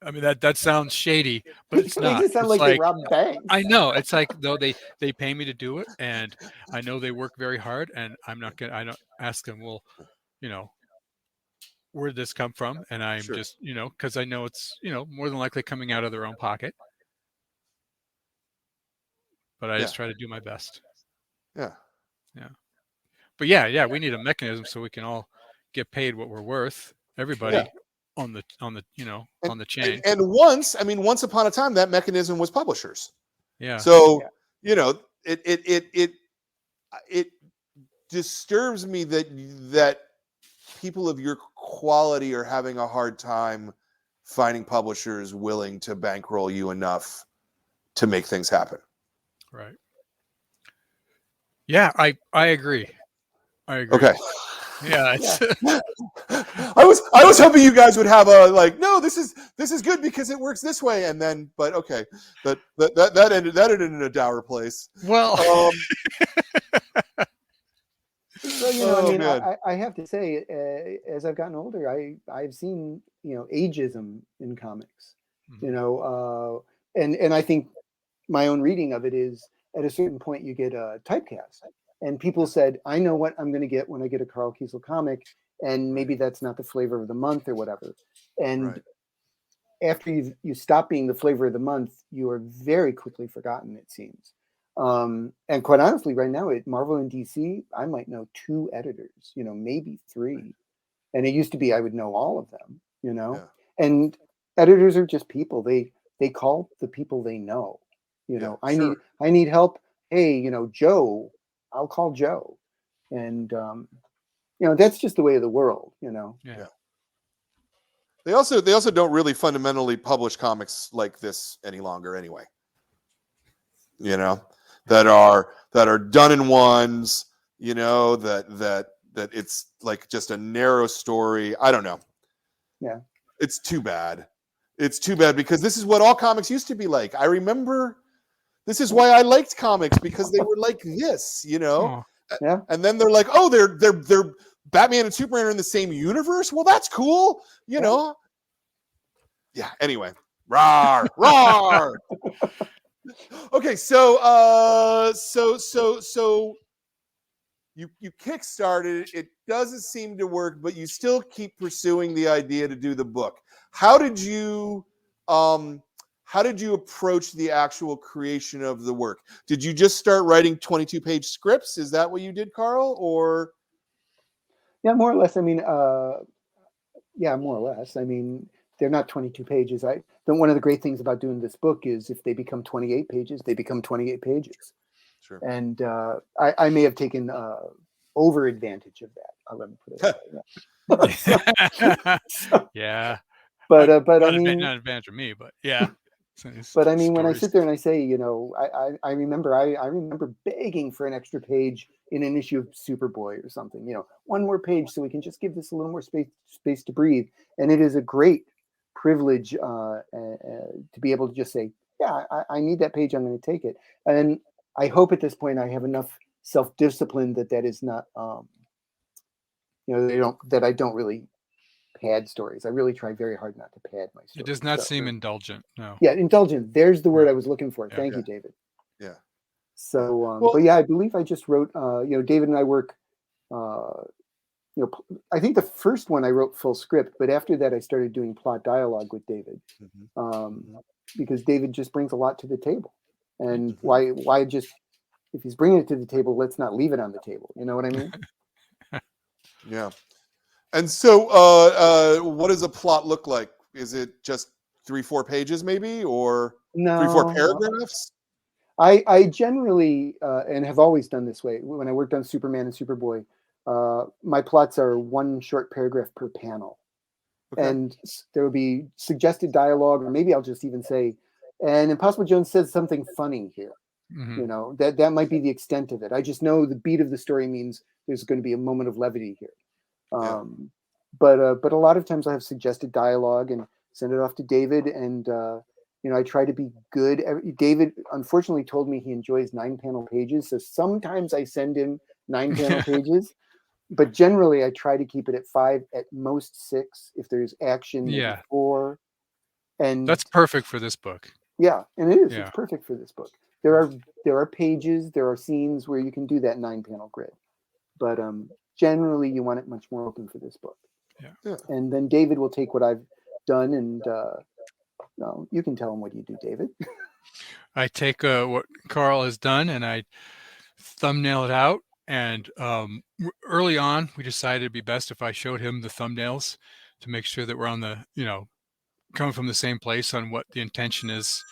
Speaker 2: I mean, that sounds shady, but it's not.
Speaker 3: They just sound
Speaker 2: it's
Speaker 3: like they robbed banks.
Speaker 2: I know. It's like, though they pay me to do it, and I know they work very hard, and I don't ask them, well, where did this come from? And I'm just, because I know it's, more than likely coming out of their own pocket. But I just try to do my best.
Speaker 1: Yeah.
Speaker 2: Yeah. But yeah, we need a mechanism so we can all get paid what we're worth. Everybody on the on the chain.
Speaker 1: And once upon a time, that mechanism was publishers.
Speaker 2: Yeah.
Speaker 1: So it disturbs me that people of your quality are having a hard time finding publishers willing to bankroll you enough to make things happen.
Speaker 2: Right. Yeah, I agree.
Speaker 1: Okay.
Speaker 2: Yeah,
Speaker 1: I was hoping you guys would have no, this is good because it works this way, and then okay, that ended in a dour place.
Speaker 2: Well,
Speaker 3: so I have to say, as I've gotten older, I've seen ageism in comics, and I think my own reading of it is at a certain point you get a typecast. And people said, I know what I'm going to get when I get a KARL KESEL comic, and maybe that's not the flavor of the month or whatever. And after you stop being the flavor of the month, you are very quickly forgotten, it seems. And quite honestly, right now at Marvel and DC, I might know 2 editors, maybe 3. And it used to be I would know all of them, And editors are just people. They call the people they know. I need help. Hey, Joe. I'll call Joe, and that's just the way of the world,
Speaker 1: Yeah. They also don't really fundamentally publish comics like this any longer, anyway. That are done in ones. That it's like just a narrow story. I don't know.
Speaker 3: Yeah,
Speaker 1: it's too bad. It's too bad because this is what all comics used to be like. I remember. This is why I liked comics, because they were like this,
Speaker 3: Yeah.
Speaker 1: And then they're like, oh, they're Batman and Superman are in the same universe. Well, that's cool, Yeah. Anyway, rawr, rawr. Okay, so you kickstarted it. It doesn't seem to work, but you still keep pursuing the idea to do the book. How did you approach the actual creation of the work? Did you just start writing 22-page scripts? Is that what you did, KARL? Or
Speaker 3: yeah, more or less. I mean, more or less. I mean, they're not 22 pages. One of the great things about doing this book is if they become 28 pages, they become 28 pages. Sure. And I may have taken over advantage of that. Let me put it that way.
Speaker 2: Yeah.
Speaker 3: But I mean,
Speaker 2: not advantage of me, but yeah.
Speaker 3: But I mean, when I sit there and I say, I remember begging for an extra page in an issue of Superboy or something, one more page so we can just give this a little more space to breathe. And it is a great privilege to be able to just say, yeah, I need that page. I'm going to take it. And I hope at this point I have enough self-discipline that is not, that I don't really pad stories. I really try very hard not to pad my stories.
Speaker 2: It does not seem indulgent. No.
Speaker 3: Yeah, indulgent. There's the word I was looking for. Thank you, David.
Speaker 1: Yeah.
Speaker 3: So, but yeah, I believe I just wrote. David and I work. I think the first one I wrote full script, but after that I started doing plot dialogue with David, because David just brings a lot to the table. And why just if he's bringing it to the table, let's not leave it on the table. You know what I mean?
Speaker 1: Yeah. And so, what does a plot look like? Is it just 3-4 pages, maybe, or 3-4 paragraphs?
Speaker 3: I generally and have always done this way. When I worked on Superman and Superboy, my plots are 1 short paragraph per panel.
Speaker 1: Okay.
Speaker 3: and there will be suggested dialogue, or maybe I'll just even say, and Impossible Jones says something funny here.
Speaker 2: Mhm.
Speaker 3: You know, that might be the extent of it. I just know the beat of the story means there's going to be a moment of levity here.
Speaker 1: Yeah.
Speaker 3: But a lot of times I have suggested dialogue and send it off to David, and you know, I try to be good. David unfortunately told me he enjoys 9-panel pages, so sometimes I send him 9-panel pages, but generally I try to keep it at 5, at most 6. If there's action, maybe
Speaker 2: Yeah.
Speaker 3: 4. And
Speaker 2: That's perfect for this book.
Speaker 3: yeah, and it is.
Speaker 2: Yeah.
Speaker 3: It's perfect for this book. There are pages, there are scenes where you can do that 9-panel grid, but generally you want it much more open for this book.
Speaker 2: Yeah.
Speaker 3: And then David will take what I've done, and no, you can tell him what you do, David.
Speaker 2: I take what KARL has done and I thumbnail it out. And early on, we decided it'd be best if I showed him the thumbnails to make sure that we're on the, coming from the same place on what the intention is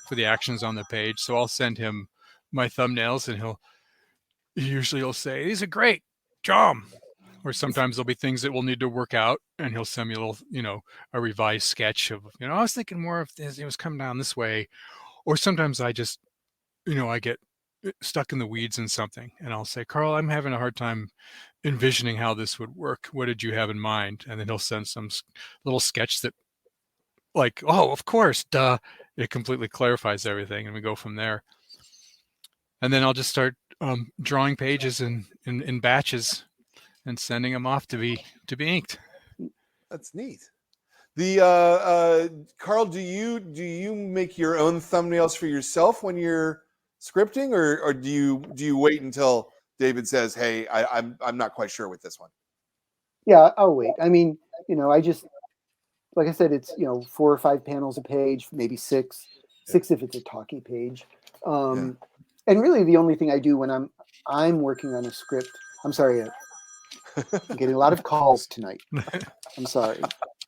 Speaker 2: for the actions on the page. So I'll send him my thumbnails, and he'll say, "These are great, John." Or sometimes there'll be things that we'll need to work out, and he'll send me a little, a revised sketch of, I was thinking more of this, it was coming down this way. Or sometimes I just, I get stuck in the weeds in something, and I'll say, "KARL, I'm having a hard time envisioning how this would work. What did you have in mind?" And then he'll send some little sketch that, like, "Oh, of course, duh." It completely clarifies everything, and we go from there. And then I'll just start drawing pages in batches and sending them off to be inked.
Speaker 1: That's neat. The KARL, do you make your own thumbnails for yourself when you're scripting, or do you wait until David says, "Hey, I'm not quite sure with this one"?
Speaker 3: Yeah, I'll wait. I mean, I just, like I said, it's 4 or 5 panels a page, maybe 6 if it's a talkie page. And really, the only thing I do when I'm working on a script, I'm sorry, I'm getting a lot of calls tonight. I'm sorry.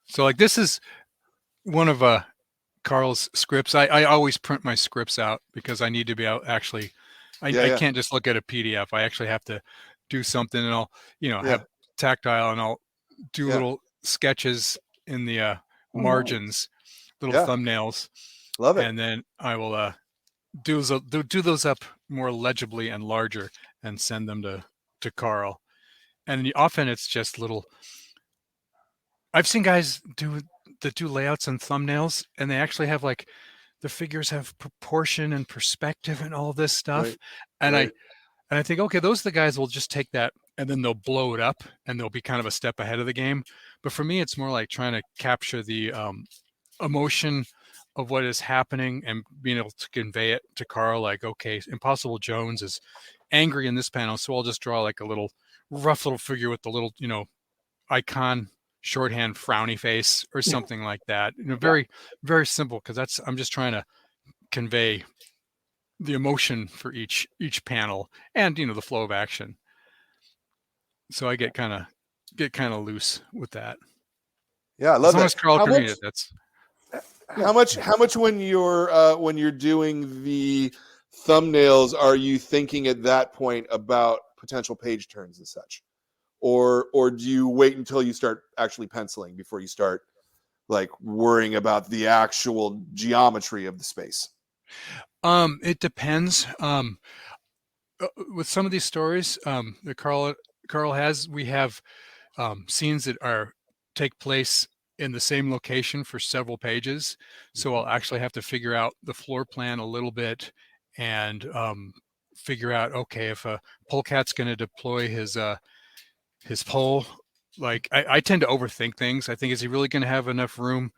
Speaker 2: So, like, this is one of KARL's scripts. I always print my scripts out because I need to be out actually. I can't just look at a PDF. I actually have to do something, and I'll have tactile, and I'll do little sketches in the margins, little thumbnails.
Speaker 1: Love it.
Speaker 2: And then I will do those up more legibly and larger and send them to KARL. And often it's just little. I've seen guys do layouts and thumbnails, and they actually have, like, the figures have proportion and perspective and all this stuff.
Speaker 1: Right.
Speaker 2: And
Speaker 1: Right.
Speaker 2: I think, okay, those are the guys will just take that and then they'll blow it up and they'll be kind of a step ahead of the game. But for me, it's more like trying to capture the emotion of what is happening and being able to convey it to KARL. Like, okay, Impossible Jones is angry in this panel, so I'll just draw like a little rough little figure with the little, icon shorthand frowny face or something like that. Very, very simple, because I'm just trying to convey the emotion for each panel and the flow of action. So I get kind of loose with that.
Speaker 1: Yeah, I love
Speaker 2: as long
Speaker 1: that.
Speaker 2: as KARL can read it, that's
Speaker 1: how much when you're doing the thumbnails are you thinking at that point about potential page turns and such, or do you wait until you start actually penciling before you start, like, worrying about the actual geometry of the space?
Speaker 2: It depends. With some of these stories that KARL has, we have scenes that take place in the same location for several pages. So I'll actually have to figure out the floor plan a little bit and figure out, okay, if a polecat's going to deploy his pole, like I tend to overthink things. I think, is he really going to have enough room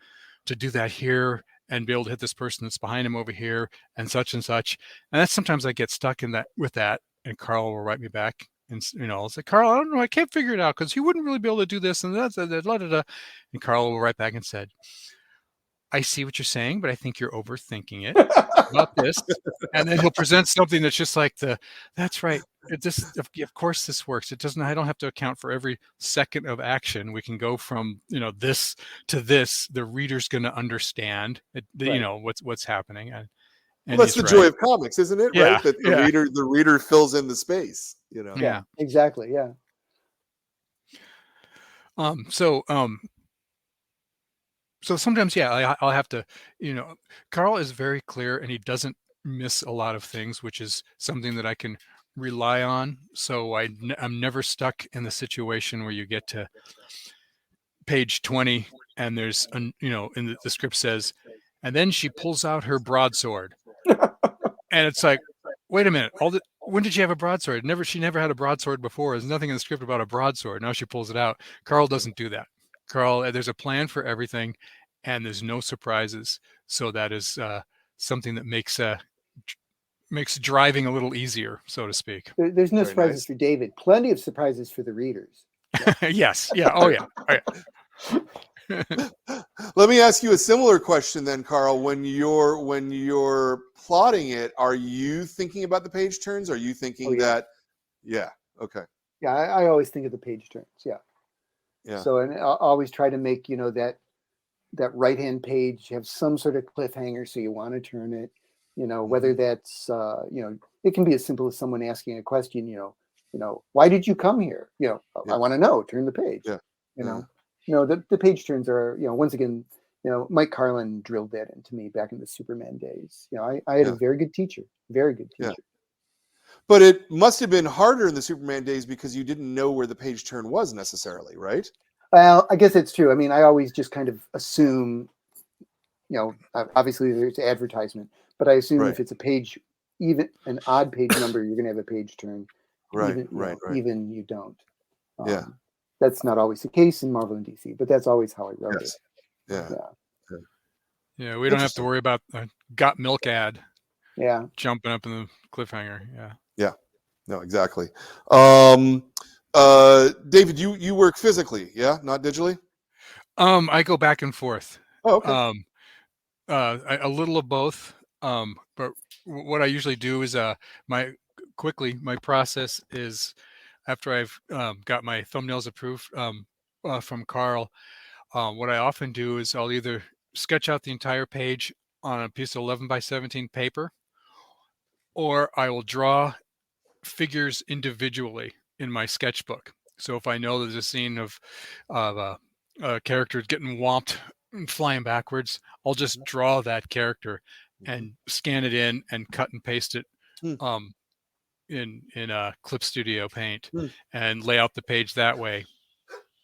Speaker 2: to do that here and be able to hit this person that's behind him over here and such and such? And that's sometimes I get stuck in that with that, and KARL will write me back. And I'll say, "KARL, I don't know, I can't figure it out because he wouldn't really be able to do this and that, and KARL will write back and said, "I see what you're saying, but I think you're overthinking it about this." And then he'll present something that's just like that's right. Of course this works. It doesn't, I don't have to account for every second of action. We can go from, this to this. The reader's going to understand what's happening. And
Speaker 1: Well, that's the joy of comics, isn't it?
Speaker 2: Yeah,
Speaker 1: Right? That the reader fills in the space,
Speaker 2: Yeah,
Speaker 3: exactly. Yeah.
Speaker 2: So sometimes, yeah, I'll have to, Carl is very clear and he doesn't miss a lot of things, which is something that I can rely on. So I'm never stuck in the situation where you get to page 20 and there's, in the script says, and then she pulls out her broadsword. And it's like, wait a minute, when did she have a broadsword? She never had a broadsword before. There's nothing in the script about a broadsword. Now she pulls it out. Carl doesn't do that. Carl, there's a plan for everything, and there's no surprises. So that is something that makes driving a little easier, so to speak.
Speaker 3: There's no
Speaker 1: Very
Speaker 3: surprises
Speaker 1: nice.
Speaker 3: for David. Plenty of surprises for the readers.
Speaker 2: Yes. Yeah. Oh, yeah.
Speaker 1: Let me ask you a similar question then, Carl. When you're plotting it, are you thinking about the page turns? Are you thinking that? Yeah. Okay.
Speaker 3: Yeah, I always think of the page turns. Yeah.
Speaker 1: Yeah.
Speaker 3: So, and I'll always try to make that right hand page have some sort of cliffhanger, so you want to turn it. Whether that's it can be as simple as someone asking a question. Why did you come here? I want to know. Turn the page.
Speaker 1: Yeah.
Speaker 3: The page turns are, once again, Mike Carlin drilled that into me back in the Superman days. I had a very good teacher.
Speaker 1: Yeah. But it must have been harder in the Superman days because you didn't know where the page turn was necessarily, right?
Speaker 3: Well, I guess it's true. I mean, I always just kind of assume, obviously there's advertisement, but I assume if it's a page, even an odd page number, you're going to have a page turn.
Speaker 1: Right.
Speaker 3: Even you don't.
Speaker 1: Yeah.
Speaker 3: That's not always the case in Marvel and DC, but that's always how I wrote it.
Speaker 2: Yeah. We don't have to worry about a got milk ad.
Speaker 3: Yeah.
Speaker 2: Jumping up in the cliffhanger. Yeah.
Speaker 1: Yeah. No, exactly. David, you work physically, yeah, not digitally?
Speaker 2: I go back and forth.
Speaker 1: Oh, okay.
Speaker 2: A little of both. But what I usually do is my process is after I've got my thumbnails approved from KARL, what I often do is I'll either sketch out the entire page on a piece of 11 by 17 paper, or I will draw figures individually in my sketchbook. So if I know there's a scene of a character getting whomped and flying backwards, I'll just draw that character and scan it in and cut and paste it in Clip Studio Paint and lay out the page that way,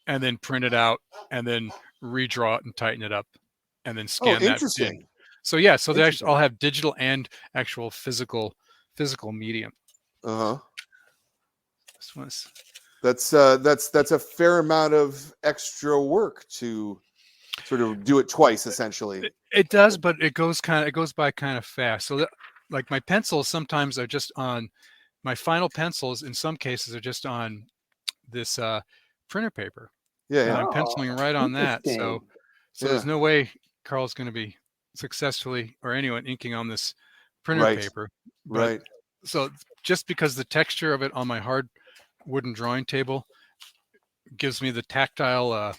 Speaker 2: and then print it out and then redraw it and tighten it up and then scan that in. So yeah, so I'll have digital and actual physical medium.
Speaker 1: That's a fair amount of extra work to sort of do it twice, essentially.
Speaker 2: It does, but it goes by kind of fast. So like my pencils sometimes are just on my final pencils. In some cases are just on this printer paper.
Speaker 1: Yeah.
Speaker 2: And I'm penciling right on that. So there's no way Carl's going to be successfully, or anyone, inking on this printer paper. But, so just because the texture of it on my hard wooden drawing table gives me the tactile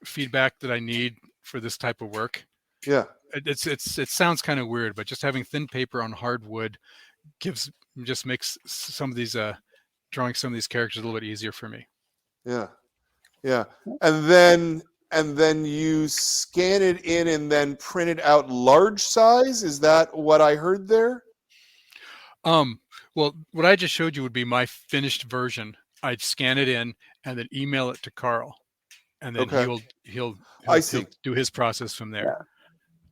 Speaker 2: feedback that I need for this type of work.
Speaker 1: Yeah.
Speaker 2: It sounds kind of weird, but just having thin paper on hardwood just makes some of these drawing some of these characters a little bit easier for me.
Speaker 1: Yeah. Yeah. And then you scan it in and then print it out large size. Is that what I heard there?
Speaker 2: Well, what I just showed you would be my finished version. I'd scan it in and then email it to KARL, and then he'll do his process from there.
Speaker 1: Yeah.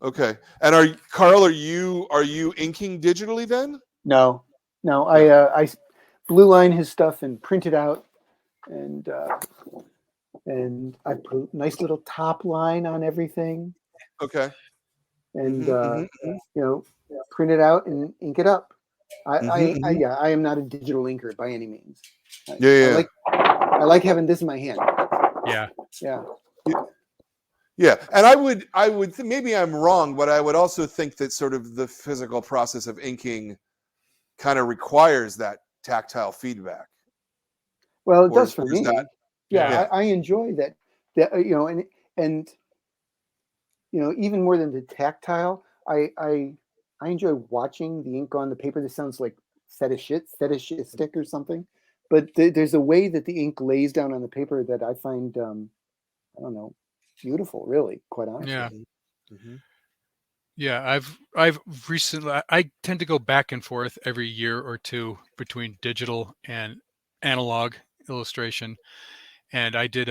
Speaker 1: Okay. And KARL, are you inking digitally then?
Speaker 3: No. I blue line his stuff and print it out, and I put a nice little top line on everything.
Speaker 1: Okay.
Speaker 3: And print it out and ink it up. I am not a digital inker by any means. I like having this in my hand.
Speaker 1: Yeah. And I would maybe I'm wrong, but I would also think that sort of the physical process of inking kind of requires that tactile feedback.
Speaker 3: Well, it does for me. I enjoy that. And even more than the tactile, I enjoy watching the ink on the paper. This sounds like fetishistic or something, but there's a way that the ink lays down on the paper that I find, I don't know, beautiful, really, quite honestly.
Speaker 2: Yeah.
Speaker 1: Mm-hmm.
Speaker 2: Yeah, I've recently I tend to go back and forth every year or two between digital and analog illustration, and I did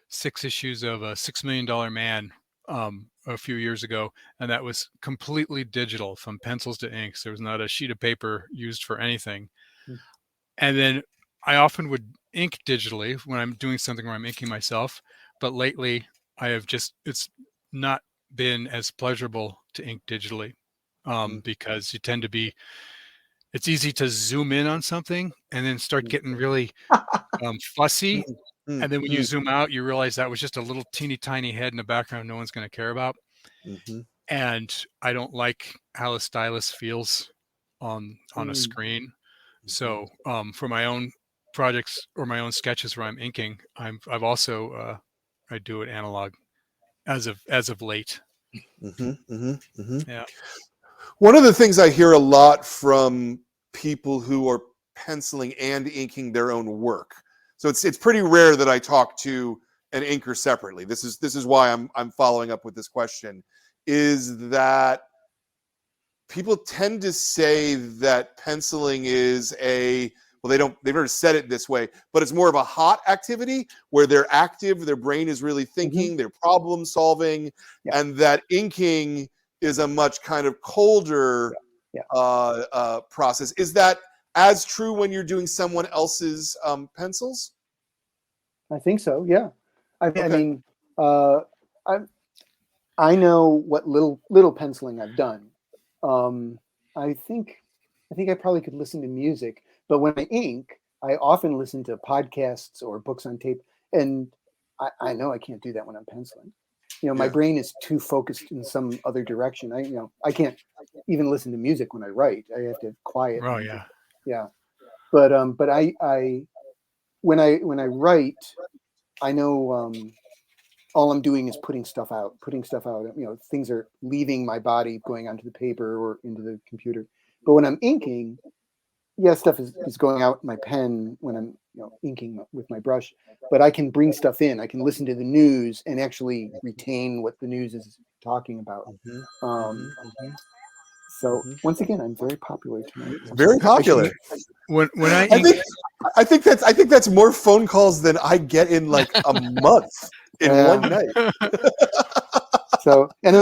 Speaker 2: 6 issues of a $6 Million Man a few years ago, and that was completely digital from pencils to inks. There was not a sheet of paper used for anything.
Speaker 3: Mm.
Speaker 2: And then I often would ink digitally when I'm doing something where I'm inking myself, but lately it's not been as pleasurable to ink digitally because you tend to be, it's easy to zoom in on something and then start getting really fussy.
Speaker 1: Mm-hmm.
Speaker 2: And then when you zoom out, you realize that was just a little teeny tiny head in the background no one's going to care about.
Speaker 1: Mm-hmm.
Speaker 2: And I don't like how a stylus feels on a screen. So for my own projects or my own sketches where I'm inking, I've also I do it analog as of late.
Speaker 1: Mm-hmm. Mm-hmm. Mm-hmm.
Speaker 2: Yeah.
Speaker 1: One of the things I hear a lot from people who are penciling and inking their own work. So it's pretty rare that I talk to an inker separately. This is why I'm following up with this question, is that people tend to say that penciling is they've never said it this way, but it's more of a hot activity where they're active, their brain is really thinking, they're problem solving, and that inking is a much kind of colder process. Is that as true when you're doing someone else's pencils?
Speaker 3: I think so. Yeah. I mean, I know what little penciling I've done. I think I probably could listen to music, but when I ink, I often listen to podcasts or books on tape, and I know I can't do that when I'm penciling. My brain is too focused in some other direction. I can't even listen to music when I write. I have to quiet.
Speaker 2: Oh yeah.
Speaker 3: Yeah. But I when I write, I know all I'm doing is putting stuff out. Things are leaving my body, going onto the paper or into the computer. But when I'm inking, stuff is going out my pen when I'm inking with my brush. But I can bring stuff in. I can listen to the news and actually retain what the news is talking about. So once again, I'm very popular tonight.
Speaker 1: Very popular.
Speaker 2: When I
Speaker 1: I think that's more phone calls than I get in like a month in one night.
Speaker 3: So, and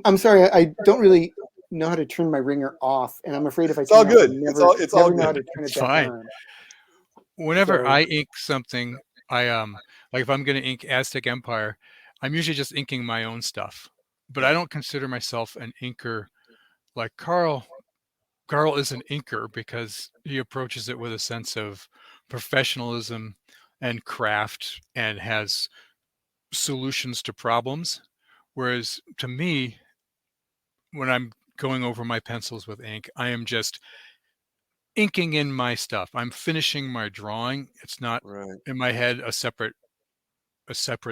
Speaker 3: I'm sorry, I don't really know how to turn my ringer off, and I'm afraid if I
Speaker 1: it's all good.
Speaker 3: It's
Speaker 1: all
Speaker 3: know how
Speaker 1: good.
Speaker 3: to turn it
Speaker 2: It's
Speaker 3: back
Speaker 2: fine.
Speaker 3: on.
Speaker 2: Whenever I ink something, I like if I'm going to ink Aztec Empire, I'm usually just inking my own stuff. But I don't consider myself an inker like Karl. Karl is an inker because he approaches it with a sense of professionalism and craft and has solutions to problems. Whereas to me, when I'm going over my pencils with ink, I am just inking in my stuff. I'm finishing my drawing. It's not in my head a separate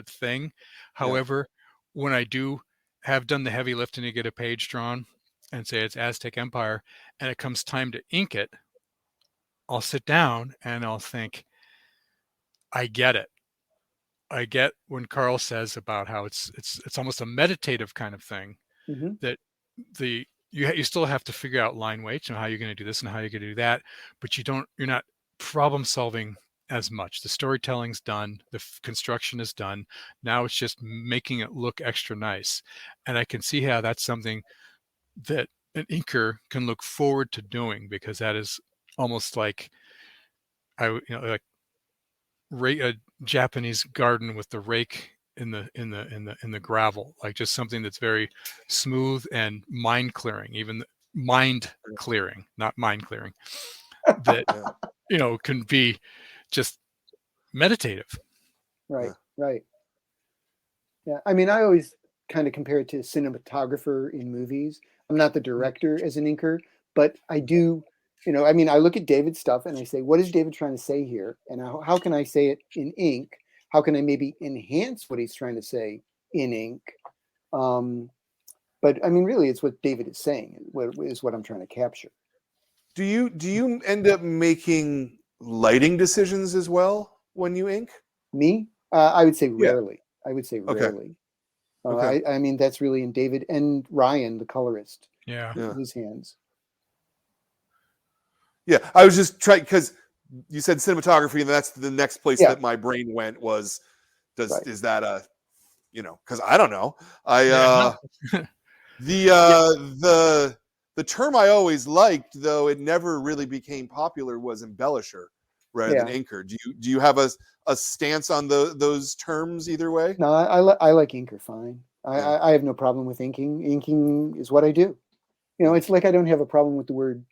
Speaker 2: thing. However, when I do have done the heavy lifting to get a page drawn and say it's Aztec Empire and it comes time to ink it, I'll sit down and I'll think, I get it. I get when Karl says about how it's almost a meditative kind of thing, that you still have to figure out line weights and how you're going to do this and how you're going to do that, but you're not problem solving as much. The storytelling's done, the construction is done. Now it's just making it look extra nice. And I can see how that's something that an inker can look forward to doing, because that is almost like like a Japanese garden with the rake in the gravel, like just something that's very smooth and mind clearing, even mind clearing, not mind clearing, that can be just meditative.
Speaker 3: Right. Yeah, I mean, I always kind of compare it to a cinematographer in movies. I'm not the director as an inker, but I do. I mean, I look at David's stuff and I say, what is David trying to say here? And how can I say it in ink? How can I maybe enhance what he's trying to say in ink? But I mean, really, it's what David is saying, what I'm trying to capture.
Speaker 1: Do you end up making lighting decisions as well when you ink?
Speaker 3: Me? I would say rarely. I would say rarely.
Speaker 1: Okay.
Speaker 3: I mean, that's really in David and Ryan, the colorist,
Speaker 2: Yeah.
Speaker 1: Yeah.
Speaker 3: his hands.
Speaker 1: Yeah, I was just trying because you said cinematography, and that's the next place
Speaker 3: Yeah.
Speaker 1: that my brain went was,
Speaker 3: Right.
Speaker 1: is that a, because I don't know.
Speaker 2: Yeah,
Speaker 1: The the term I always liked, though it never really became popular, was embellisher rather than
Speaker 3: Yeah.
Speaker 1: inker. Do you have a stance on those terms either way?
Speaker 3: No, I like inker fine.
Speaker 1: Yeah.
Speaker 3: I have no problem with inking. Inking is what I do. It's like I don't have a problem with the word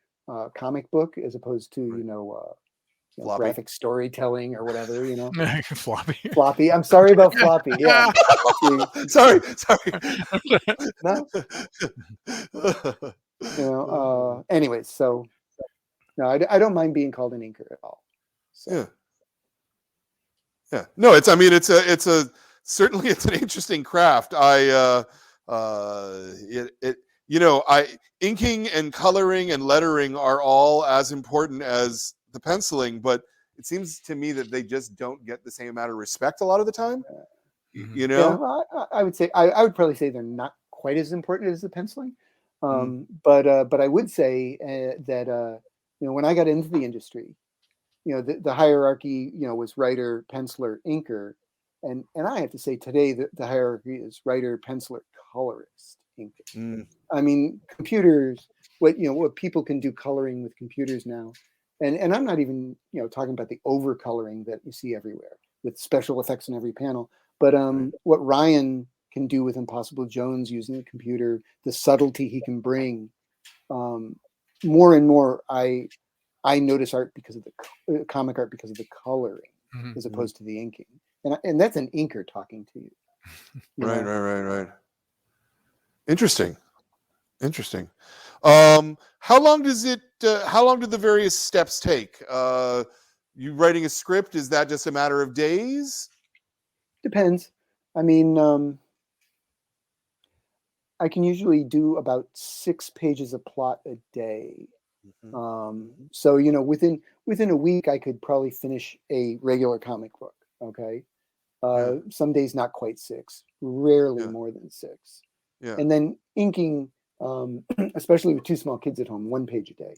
Speaker 3: comic book as opposed to,
Speaker 1: Right. Floppy.
Speaker 3: graphic storytelling or whatever,
Speaker 2: floppy.
Speaker 3: Floppy. I'm sorry about floppy. Yeah. See,
Speaker 1: sorry.
Speaker 3: no, anyways, so no, I don't mind being called an inker at all. So.
Speaker 1: Yeah. Yeah. No, it's certainly it's an interesting craft. Inking and coloring and lettering are all as important as the penciling, but it seems to me that they just don't get the same amount of respect a lot of the time.
Speaker 2: Mhm.
Speaker 3: Yeah, well, I would say I would probably say they're not quite as important as the penciling, but I would say that when I got into the industry, the hierarchy was writer, penciler, inker, and I have to say today that the hierarchy is writer, penciler, colorist, inker. I mean, computers, what people can do coloring with computers now, and I'm not even talking about the over coloring that you see everywhere with special effects on every panel. But what Ryan can do with Impossible Jones using the computer, the subtlety he can bring, more and more, I notice art because of the comic art because of the coloring, as opposed to the inking, and that's an inker talking to you.
Speaker 1: Right. Interesting. How long did the various steps take? You writing a script, is that just a matter of days?
Speaker 3: Depends. I mean, I can usually do about 6 pages of plot a day. So within a week, I could probably finish a regular comic book. Okay, some days not quite 6, rarely more than 6.
Speaker 1: Yeah.
Speaker 3: And then inking, especially with 2 small kids at home, 1 page a day.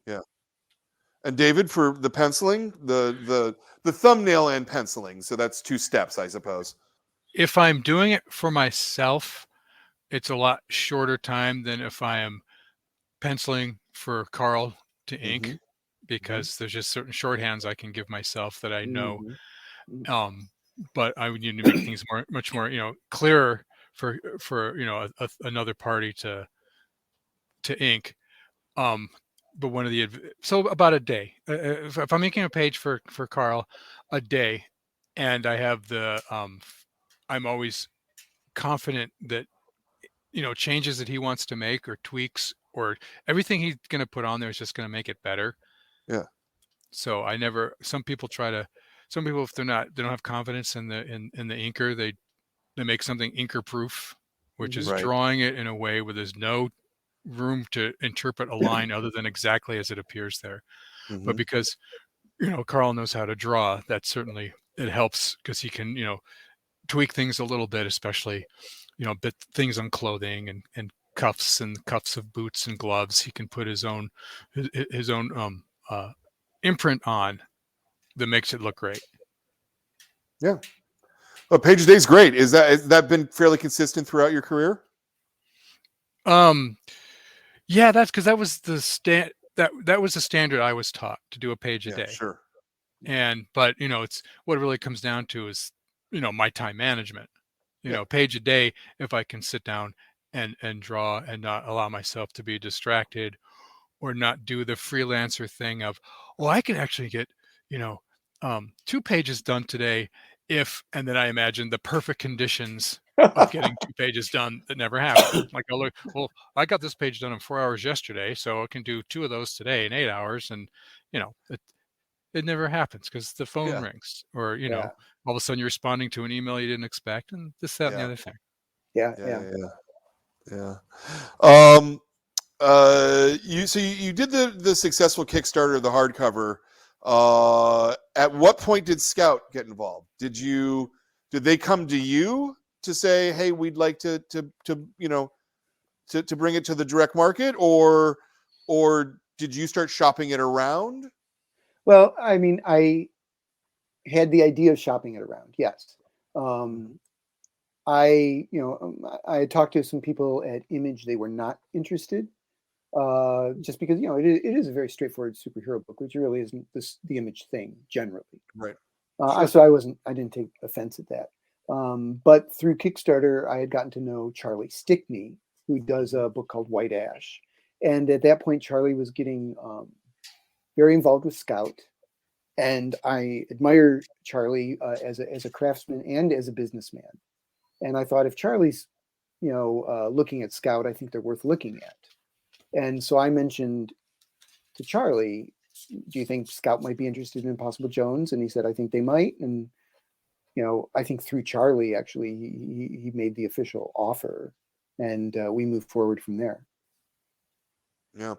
Speaker 1: Yeah. And David, for the penciling, the thumbnail and penciling, so that's 2 steps, I suppose.
Speaker 2: If I'm doing it for myself, it's a lot shorter time than if I am penciling for KARL to ink, because there's just certain shorthands I can give myself that I know. But I would need to make things much more clearer for another party to ink. But one of the so about a day. If I'm making a page for KARL, a day, and I have the I'm always confident that changes that he wants to make or tweaks or everything he's going to put on there is just going to make it better.
Speaker 1: Yeah.
Speaker 2: So some people if they don't have confidence in the inker, they make something inker proof, which is drawing it in a way where there's no room to interpret a line other than exactly as it appears there. But because KARL knows how to draw, that certainly it helps, because he can tweak things a little bit, especially bit things on clothing and cuffs of boots and gloves. He can put his own imprint on that makes it look great.
Speaker 1: Yeah. Well, page a day is great. Has that been fairly consistent throughout your career?
Speaker 2: Yeah, that's because that was the that was the standard I was taught, to do a page a day.
Speaker 1: Sure.
Speaker 2: But it's what it really comes down to is my time management. Page a day, if I can sit down and draw and not allow myself to be distracted, or not do the freelancer thing of, I can actually get 2 pages done today and then I imagine the perfect conditions of getting 2 pages done that never happen. Like, I got this page done in 4 hours yesterday, so I can do 2 of those today in 8 hours, and it never happens because the phone rings, or all of a sudden you're responding to an email you didn't expect, and this, that, and the other thing.
Speaker 3: Yeah.
Speaker 1: You did the successful Kickstarter, the hardcover. At what point did Scout get involved? Did you did they come to you to say, hey, we'd like to bring it to the direct market, or did you start shopping it around?
Speaker 3: Well, I mean, I had the idea of shopping it around. Yes. I had talked to some people at Image. They were not interested, just because it is a very straightforward superhero book, which really isn't the Image thing generally.
Speaker 1: Right.
Speaker 3: So I didn't take offense at that. But through Kickstarter, I had gotten to know Charlie Stickney, who does a book called White Ash, and at that point, Charlie was getting very involved with Scout, and I admire Charlie as a craftsman and as a businessman. And I thought, if Charlie's, looking at Scout, I think they're worth looking at. And so I mentioned to Charlie, do you think Scout might be interested in Impossible Jones? And he said, I think they might. And, I think through Charlie, actually, he made the official offer, and we moved forward from there.
Speaker 1: Yeah.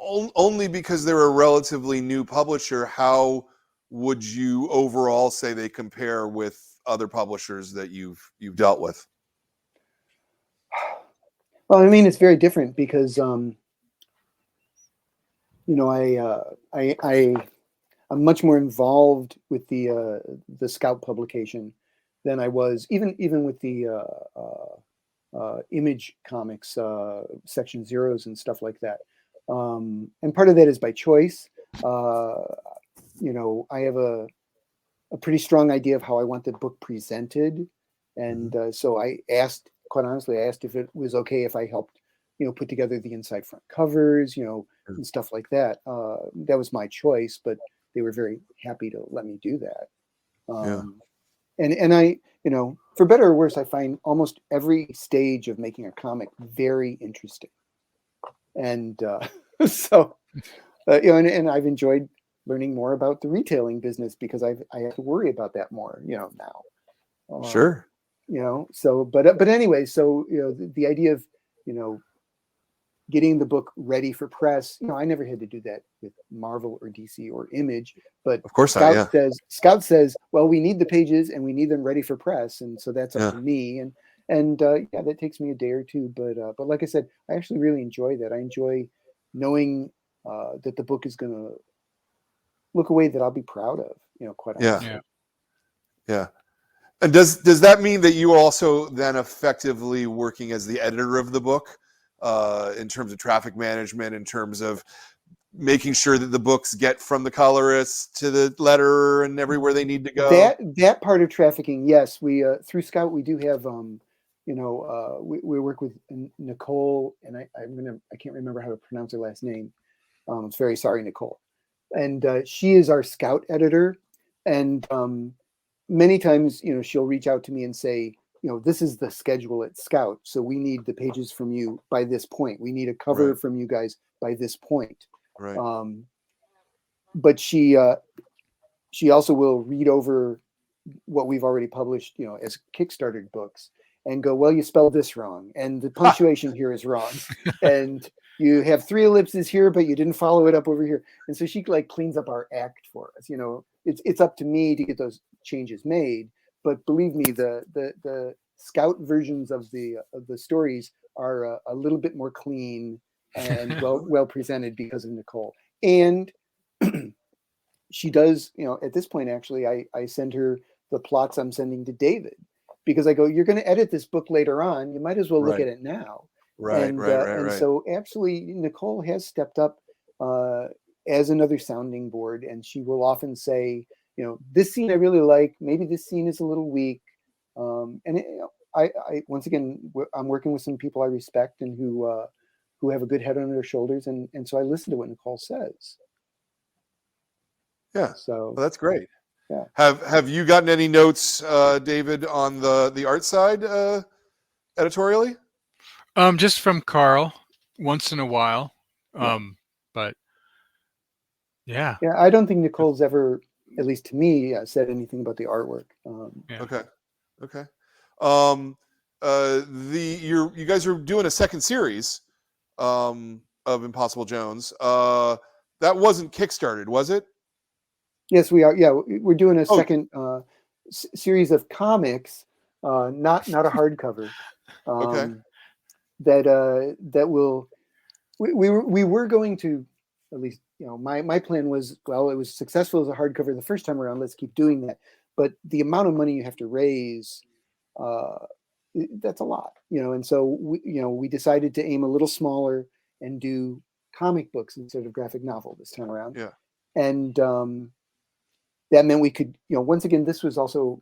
Speaker 1: Only because they're a relatively new publisher, how would you overall say they compare with other publishers that you've dealt with?
Speaker 3: Well, I mean, it's very different because, I'm much more involved with the Scout publication than I was even with the Image Comics Section Zeros and stuff like that. And part of that is by choice. I have a pretty strong idea of how I want the book presented. And so quite honestly, I asked if it was okay if I helped, put together the inside front covers, and stuff like that. That was my choice, but they were very happy to let me do that. And I, for better or worse, I find almost every stage of making a comic very interesting. And and I've enjoyed learning more about the retailing business because I have to worry about that more, now.
Speaker 1: Sure.
Speaker 3: So, but anyway, so, the idea of, getting the book ready for press, I never had to do that with Marvel or DC or Image, but
Speaker 1: of course
Speaker 3: Scout says, well, we need the pages and we need them ready for press. And so that's up to me. And that takes me a day or two. But like I said, I actually really enjoy that. I enjoy knowing that the book is going to look a way that I'll be proud of, quite honestly.
Speaker 1: Yeah. And does that mean that you are also then effectively working as the editor of the book, in terms of traffic management, in terms of making sure that the books get from the colorist to the letterer and everywhere they need to go?
Speaker 3: That part of trafficking, yes. We through Scout we do have we work with Nicole, and I can't remember how to pronounce her last name. I'm very sorry, Nicole. And she is our Scout editor, and many times, she'll reach out to me and say, this is the schedule at Scout, so we need the pages from you by this point. We need a cover from you guys by this point.
Speaker 1: Right.
Speaker 3: But she also will read over what we've already published, as Kickstarter books, and go, well, you spelled this wrong, and the punctuation here is wrong, and you have 3 ellipses here, but you didn't follow it up over here. And so she cleans up our act for us. It's up to me to get those changes made. But believe me, the Scout versions of the stories are a little bit more clean and well presented because of Nicole. And she does, at this point, actually, I send her the plots I'm sending to David, because I go, you're going to edit this book later on. You might as well look at it now.
Speaker 1: Right.
Speaker 3: So absolutely, Nicole has stepped up as another sounding board, and she will often say, this scene I really like. Maybe this scene is a little weak. I once again, I'm working with some people I respect and who have a good head on their shoulders, and so I listen to what Nicole says.
Speaker 1: Yeah.
Speaker 3: So
Speaker 1: that's great.
Speaker 3: Yeah.
Speaker 1: Have you gotten any notes, David, on the art side, editorially?
Speaker 2: Just from KARL once in a while. But yeah.
Speaker 3: Yeah, I don't think Nicole's ever, at least to me, said anything about the artwork.
Speaker 1: Okay. You guys are doing a second series of Impossible Jones. That wasn't kickstarted, was it?
Speaker 3: Yes, we are. Yeah, we're doing a
Speaker 1: Oh.
Speaker 3: second series of comics, not a hardcover.
Speaker 1: Okay.
Speaker 3: That will. We were going to, at least, my plan was, well, it was successful as a hardcover the first time around. Let's keep doing that. But the amount of money you have to raise, that's a lot, And so we decided to aim a little smaller and do comic books instead of graphic novel this time around.
Speaker 1: Yeah.
Speaker 3: And that meant we could, once again, this was also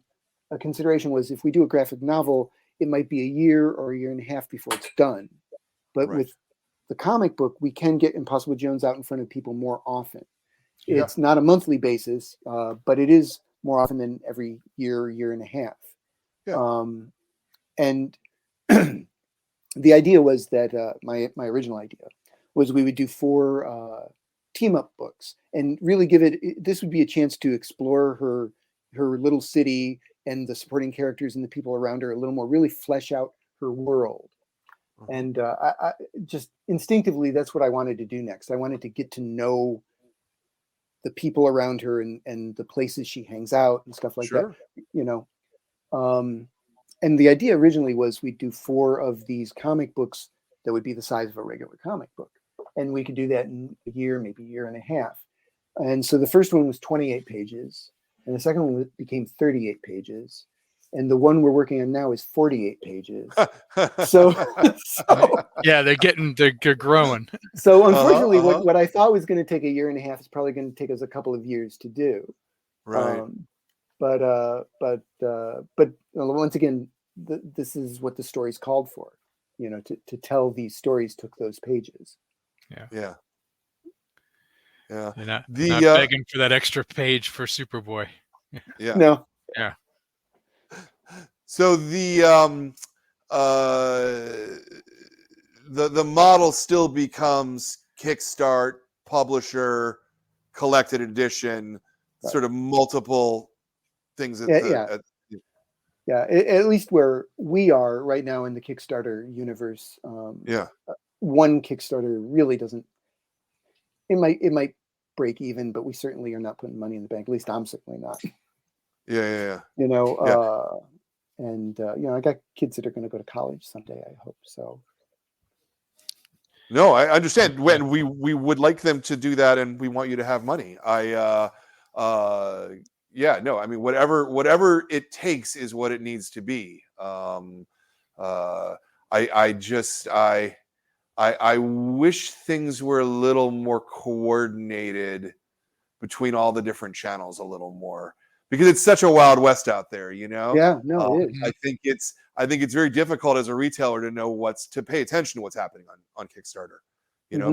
Speaker 3: a consideration, was if we do a graphic novel, it might be a year or a year and a half before it's done. But
Speaker 1: Right.
Speaker 3: with the comic book, we can get Impossible Jones out in front of people more often.
Speaker 1: Yeah.
Speaker 3: It's not a monthly basis, but it is more often than every year and a half.
Speaker 1: Yeah.
Speaker 3: And the idea was that my original idea was we would do 4 team up books and really this would be a chance to explore her little city and the supporting characters and the people around her a little more, really flesh out her world. And I just instinctively, that's what I wanted to do next. I wanted to get to know the people around her and the places she hangs out and stuff like that, and the idea originally was we'd do 4 of these comic books that would be the size of a regular comic book. And we could do that in a year, maybe a year and a half. And so the first one was 28 pages. And the second one became 38 pages. And the one we're working on now is 48 pages. So
Speaker 2: yeah, they're growing.
Speaker 3: So unfortunately, what I thought was going to take a year and a half is probably going to take us a couple of years to do.
Speaker 1: Right.
Speaker 3: But once again, this is what the story's called for. To tell these stories took those pages.
Speaker 2: Yeah.
Speaker 1: Yeah. Yeah.
Speaker 2: You're not begging for that extra page for Superboy.
Speaker 1: Yeah.
Speaker 3: No.
Speaker 2: Yeah.
Speaker 1: So the model still becomes Kickstart, publisher, collected edition,
Speaker 3: Right.
Speaker 1: sort of multiple things.
Speaker 3: At least where we are right now in the Kickstarter universe. One Kickstarter really doesn't. It might break even, but we certainly are not putting money in the bank. At least I'm certainly not.
Speaker 1: Yeah.
Speaker 3: And I got kids that are going to go to college someday, I hope so.
Speaker 1: No, I understand. When we would like them to do that, and we want you to have money. I mean, whatever it takes is what it needs to be. I wish things were a little more coordinated between all the different channels a little more, because it's such a wild west out there,
Speaker 3: Yeah, no, it is.
Speaker 1: I think it's very difficult as a retailer to know to pay attention to what's happening on Kickstarter,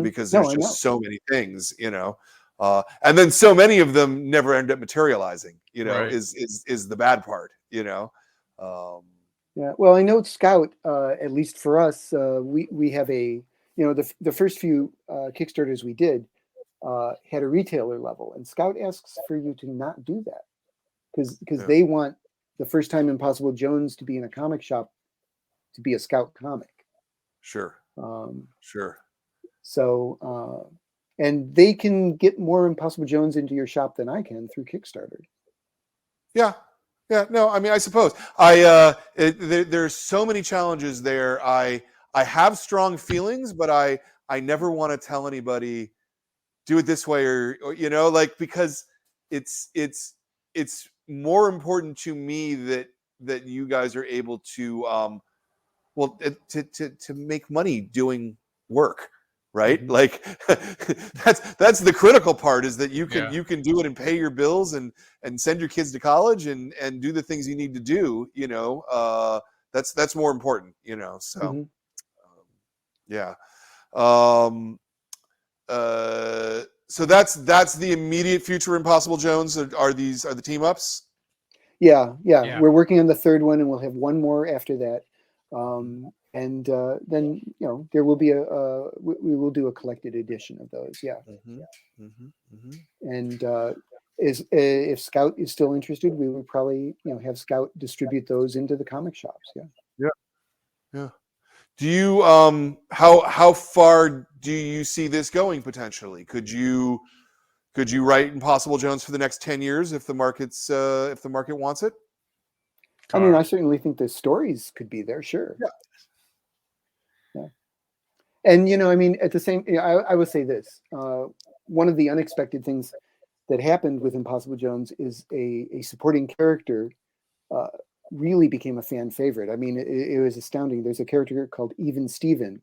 Speaker 1: because there's just so many things, and then so many of them never end up materializing,
Speaker 2: Right.
Speaker 1: is the bad part,
Speaker 3: Yeah, well, I know Scout, at least for us, we have the first few Kickstarters we did had a retailer level, and Scout asks for you to not do that because they want the first time Impossible Jones to be in a comic shop to be a Scout comic.
Speaker 1: Sure. Sure.
Speaker 3: So, and they can get more Impossible Jones into your shop than I can through Kickstarter.
Speaker 1: Yeah. No, I mean, I suppose there's so many challenges there. I have strong feelings, but I never want to tell anybody do it this way or because it's more important to me that you guys are able to to make money doing work, right?
Speaker 3: Mm-hmm.
Speaker 1: Like that's the critical part, is that you can do it and pay your bills and send your kids to college and do the things you need to do. That's more important. So so that's the immediate future Impossible Jones. Are the team ups?
Speaker 3: Yeah. We're working on the third one, and we'll have one more after that. And then there will be we will do a collected edition of those. Yeah. And if Scout is still interested, we would probably have Scout distribute those into the comic shops.
Speaker 1: Yeah. Do you how far do you see this going potentially? Could you Could you write Impossible Jones for the next 10 years if the market wants it?
Speaker 3: I mean,
Speaker 2: KARL.
Speaker 3: I certainly think the stories could be there. Sure. Yeah. And I mean, at the same, I will say this: one of the unexpected things that happened with Impossible Jones is a supporting character really became a fan favorite. I mean, it was astounding. There's a character called Even Steven,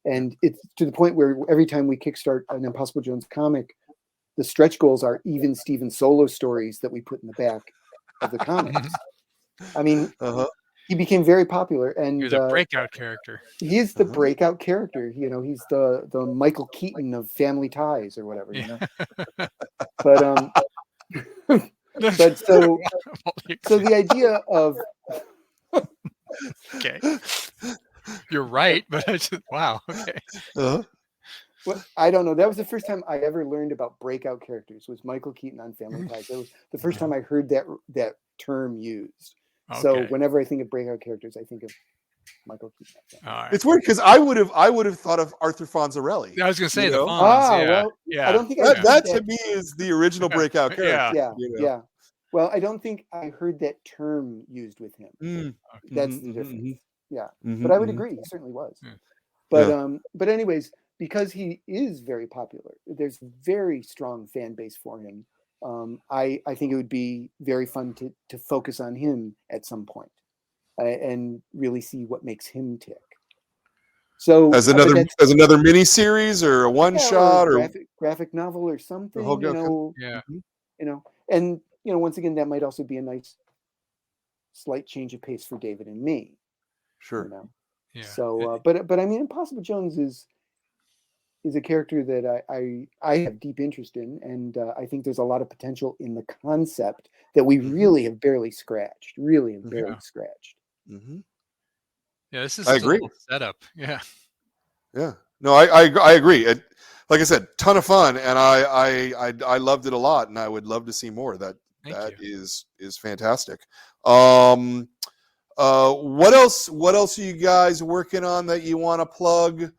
Speaker 3: and it's to the point where every time we kickstart an Impossible Jones comic, the stretch goals are Even Steven solo stories that we put in the back of the comics. I mean, he became very popular, and
Speaker 2: He was a breakout character.
Speaker 3: He's the breakout character. He's the Michael Keaton of Family Ties or whatever. But but so the idea of
Speaker 2: okay, you're right, but I just wow. Okay.
Speaker 3: Well, I don't know. That was the first time I ever learned about breakout characters. Was Michael Keaton on Family Ties? That was the first time I heard that term used.
Speaker 2: Okay.
Speaker 3: So whenever I think of breakout characters, I think of Michael Keaton.
Speaker 2: Right.
Speaker 1: It's weird because I would have thought of Arthur Fonzarelli.
Speaker 2: I was going to say the Fonz.
Speaker 3: Well,
Speaker 2: yeah.
Speaker 3: I don't think
Speaker 1: that to me is the original breakout character.
Speaker 3: Yeah. Well, I don't think I heard that term used with him. That's the difference. Yeah, but I would agree, he certainly was. But anyways, because he is very popular, there's a very strong fan base for him. I think it would be very fun to focus on him at some point and really see what makes him tick. So
Speaker 1: as another mini series or a one shot
Speaker 3: or graphic novel or something, and once again, that might also be a nice slight change of pace for David and me.
Speaker 1: Sure.
Speaker 3: Yeah. So, but I mean, Impossible Jones is a character that I have deep interest in, and I think there's a lot of potential in the concept that we really have barely scratched.
Speaker 2: Yeah, this is
Speaker 1: I agree.
Speaker 2: A setup. Yeah.
Speaker 1: Yeah. No, I agree. Like I said, ton of fun, and I loved it a lot, and I would love to see more. That is fantastic. What else are you guys working on that you want to plug?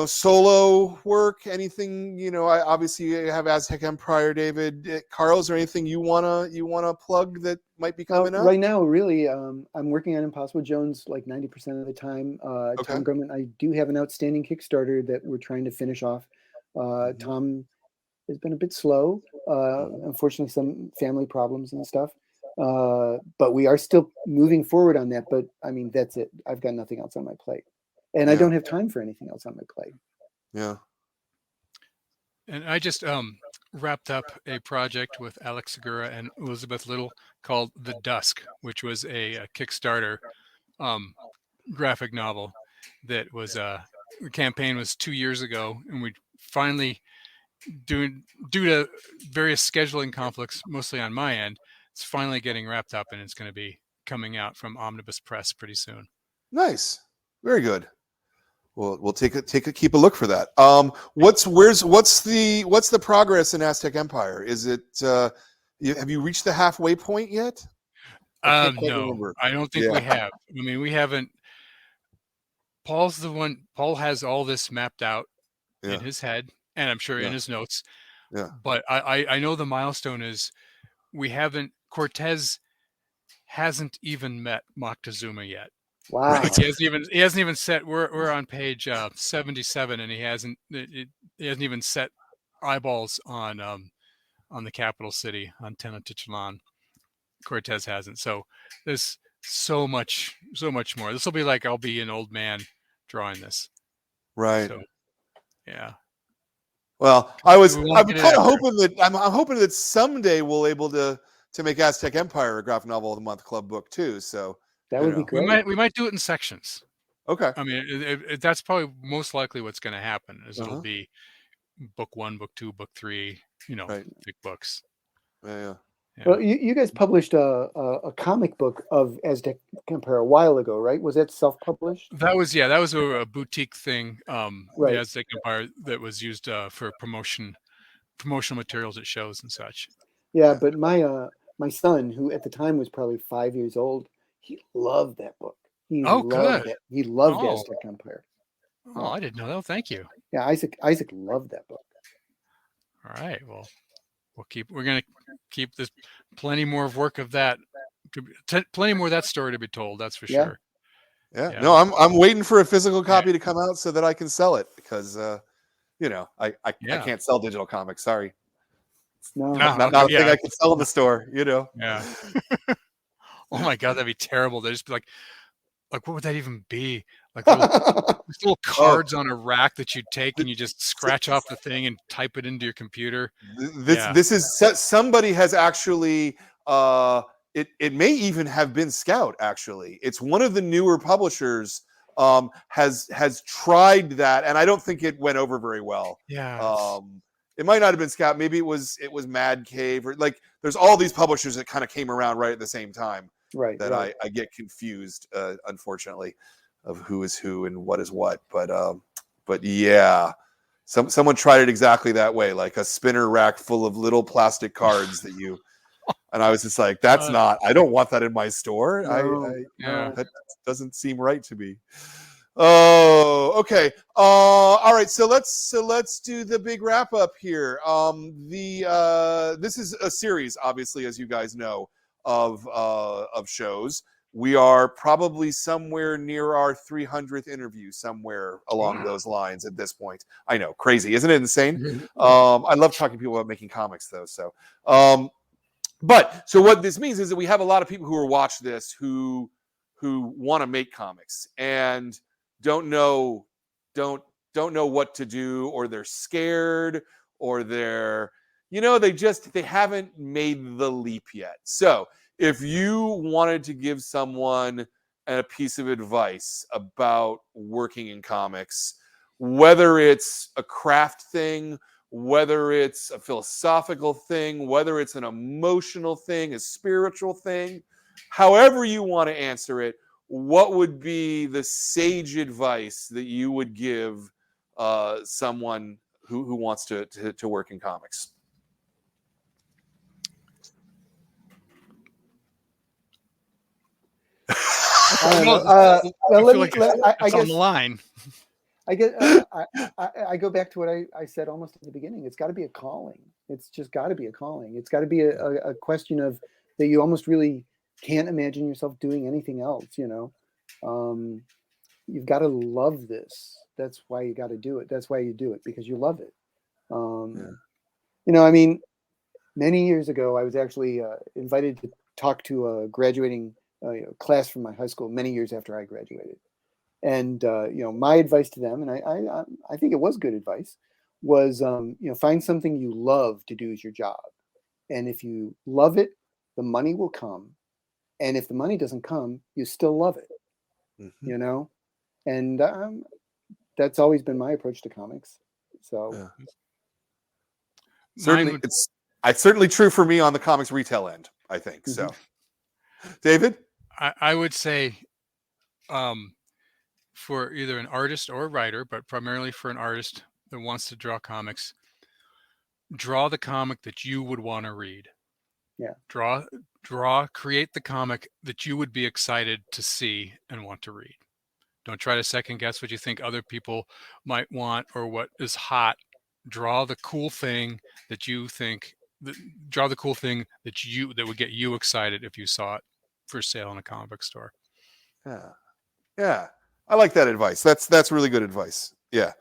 Speaker 1: Solo work, anything, I obviously have Aztec Empire, David, KARL, is there anything you wanna plug that might be coming up?
Speaker 3: Right now, really, I'm working on Impossible Jones like 90% of the time. Tom Grumman, I do have an outstanding Kickstarter that we're trying to finish off. Tom has been a bit slow, unfortunately, some family problems and stuff. But we are still moving forward on that. But I mean, that's it. I've got nothing else on my plate. And I don't have time for anything else on my plate.
Speaker 1: Yeah.
Speaker 2: And I just wrapped up a project with Alex Segura and Elizabeth Little called The Dusk, which was a Kickstarter graphic novel that was the campaign was 2 years ago, and we finally, due to various scheduling conflicts, mostly on my end, it's finally getting wrapped up, and it's going to be coming out from Omnibus Press pretty soon.
Speaker 1: Nice. Very good. We'll keep a look for that. What's the progress in Aztec Empire? Is it have you reached the halfway point yet?
Speaker 2: No, I don't think we have. I mean, we haven't. Paul's the one. Paul has all this mapped out in his head, and I'm sure in his notes.
Speaker 1: Yeah.
Speaker 2: But I know the milestone is Cortez hasn't even met Moctezuma yet.
Speaker 3: Wow.
Speaker 2: Like he hasn't even set. We're on page 77, and he hasn't even set eyeballs on the capital city, on Tenochtitlan. Cortez hasn't. So there's so much more. This will be like I'll be an old man drawing this.
Speaker 1: Right.
Speaker 2: So, yeah.
Speaker 1: Well, I'm kind of hoping that I'm hoping that someday we'll able to make Aztec Empire a graphic novel of the month club book too. So
Speaker 3: that would be great.
Speaker 2: We might do it in sections.
Speaker 1: Okay.
Speaker 2: I mean, that's probably most likely what's going to happen. Is it'll be book 1, book 2, book 3. Big books.
Speaker 1: Yeah.
Speaker 3: Well, you guys published a comic book of Aztec Empire a while ago, right? Was that self-published?
Speaker 2: That was a boutique thing. The Aztec Empire that was used for promotional materials at shows and such.
Speaker 3: Yeah, but my son, who at the time was probably 5 years old, he loved that book. He loved it. He loved Aztec Empire.
Speaker 2: Oh, I didn't know that. Thank you.
Speaker 3: Yeah, Isaac loved that book.
Speaker 2: All right. Well, we're going to keep this plenty more of work of that. Plenty more of that story to be told. That's for
Speaker 3: Yeah.
Speaker 2: sure.
Speaker 1: Yeah.
Speaker 2: Yeah.
Speaker 1: No, I'm waiting for a physical copy to come out so that I can sell it because I can't sell digital comics. Sorry.
Speaker 3: No.
Speaker 1: Not a thing I can sell in the store,
Speaker 2: Yeah. Oh my God, that'd be terrible. They'd just be like, what would that even be? Like little cards on a rack that you take and you just scratch off the thing and type it into your computer.
Speaker 1: This is somebody has actually it may even have been Scout. Actually, it's one of the newer publishers has tried that, and I don't think it went over very well.
Speaker 2: Yeah.
Speaker 1: It might not have been Scout. Maybe it was Mad Cave, or like there's all these publishers that kind of came around right at the same time.
Speaker 3: Right.
Speaker 1: That I get confused, unfortunately, of who is who and what is what. But yeah, someone tried it exactly that way, like a spinner rack full of little plastic cards that you. And I was just like, that's not. I don't want that in my store. That doesn't seem right to me. Oh, okay. All right. So let's do the big wrap up here. This is a series, obviously, as you guys know, of shows. We are probably somewhere near our 300th interview, somewhere along those lines at this point. I know, crazy, isn't it insane? I love talking to people about making comics, though. So, but what this means is that we have a lot of people who are watch this who want to make comics and don't know what to do, or they're scared, or they're they haven't made the leap yet. So if you wanted to give someone a piece of advice about working in comics, whether it's a craft thing, whether it's a philosophical thing, whether it's an emotional thing, a spiritual thing, however you want to answer it, what would be the sage advice that you would give someone who wants to work in comics?
Speaker 2: It's on the line.
Speaker 3: I go back to what I said almost at the beginning. It's got to be a calling. It's just got to be a calling. It's got to be a question of that you almost really can't imagine yourself doing anything else. You've got to love this. That's why you got to do it. That's why you do it, because you love it. I mean, many years ago, I was actually invited to talk to a graduating class from my high school many years after I graduated. And, my advice to them, and I think it was good advice, was, find something you love to do as your job. And if you love it, the money will come. And if the money doesn't come, you still love it, And that's always been my approach to comics. So
Speaker 1: certainly, it's certainly true for me on the comics retail end, I think. So, David?
Speaker 2: I would say for either an artist or a writer, but primarily for an artist that wants to draw comics, draw the comic that you would want to read.
Speaker 3: Yeah.
Speaker 2: Create the comic that you would be excited to see and want to read. Don't try to second guess what you think other people might want or what is hot. Draw the cool thing that you think. Draw the cool thing that would get you excited if you saw it for sale in a comic book store.
Speaker 1: Yeah. I like that advice. That's really good advice. Yeah.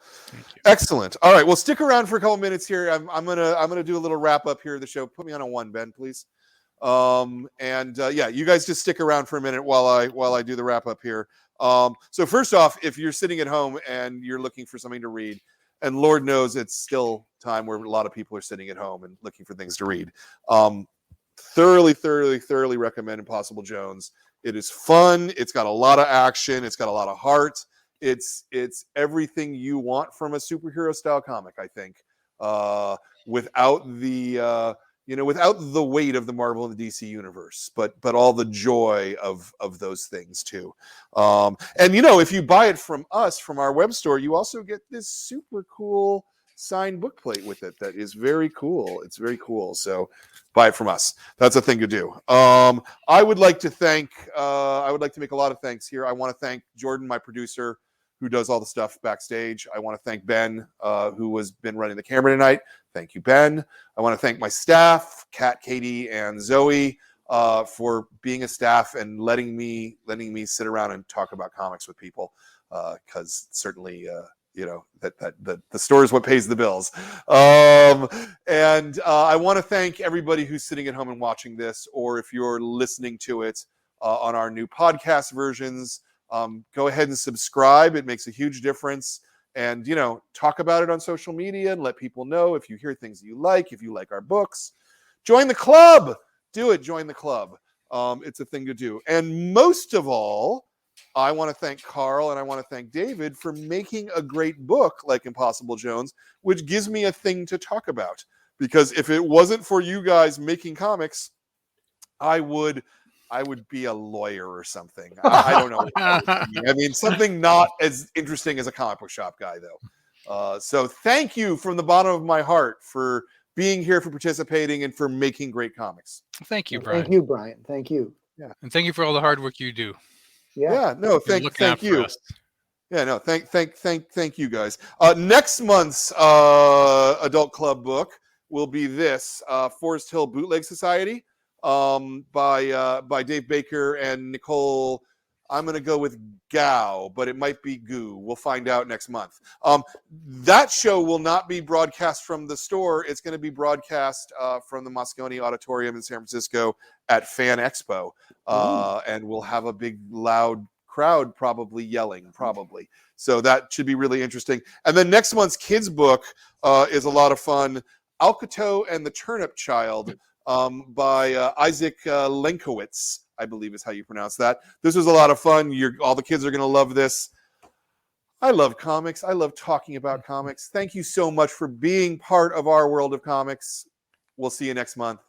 Speaker 1: Excellent. All right. Well, stick around for a couple minutes here. I'm gonna do a little wrap up here of the show. Put me on a 1, Ben, please. You guys just stick around for a minute while I do the wrap up here. So first off, if you're sitting at home and you're looking for something to read, and Lord knows it's still time where a lot of people are sitting at home and looking for things to read, thoroughly recommend Impossible Jones. It is fun. It's got a lot of action. It's got a lot of heart. It's everything you want from a superhero style comic, I think, without the without the weight of the Marvel and the DC universe, but all the joy of those things too. And if you buy it from us, from our web store, you also get this super cool signed bookplate with it that is very cool. It's very cool. So buy it from us. That's a thing to do. I would like to make a lot of thanks here. I want to thank Jordan, my producer, who does all the stuff backstage. I want to thank Ben, who has been running the camera tonight. Thank you, Ben. I want to thank my staff, Kat, Katie, and Zoe, for being a staff and letting me sit around and talk about comics with people. Because certainly, that the store is what pays the bills. And I want to thank everybody who's sitting at home and watching this, or if you're listening to it on our new podcast versions. Go ahead and subscribe. It makes a huge difference. And, talk about it on social media and let people know if you hear things that you like, if you like our books. Join the club. Do it. Join the club. It's a thing to do. And most of all, I want to thank KARL and I want to thank David for making a great book like Impossible Jones, which gives me a thing to talk about. Because if it wasn't for you guys making comics, I would be a lawyer or something. I don't know. I mean, something not as interesting as a comic book shop guy, though. So thank you from the bottom of my heart for being here, for participating, and for making great comics.
Speaker 2: Thank you, Brian.
Speaker 3: Thank you, Brian. Thank you.
Speaker 2: Yeah. And thank you for all the hard work you do.
Speaker 3: Yeah.
Speaker 1: No, thank you. Yeah, no, thank you guys. Next month's Adult Club book will be this Forest Hill Bootleg Society. By Dave Baker and Nicole. I'm going to go with Gao, but it might be Goo. We'll find out next month. That show will not be broadcast from the store. It's going to be broadcast from the Moscone Auditorium in San Francisco at Fan Expo. And we'll have a big, loud crowd probably yelling, probably. So that should be really interesting. And then next month's kids book is a lot of fun. Alcato and the Turnip Child. By Isaac Lenkowitz, I believe is how you pronounce that. This was a lot of fun. All the kids are going to love this. I love comics. I love talking about comics. Thank you so much for being part of our world of comics. We'll see you next month.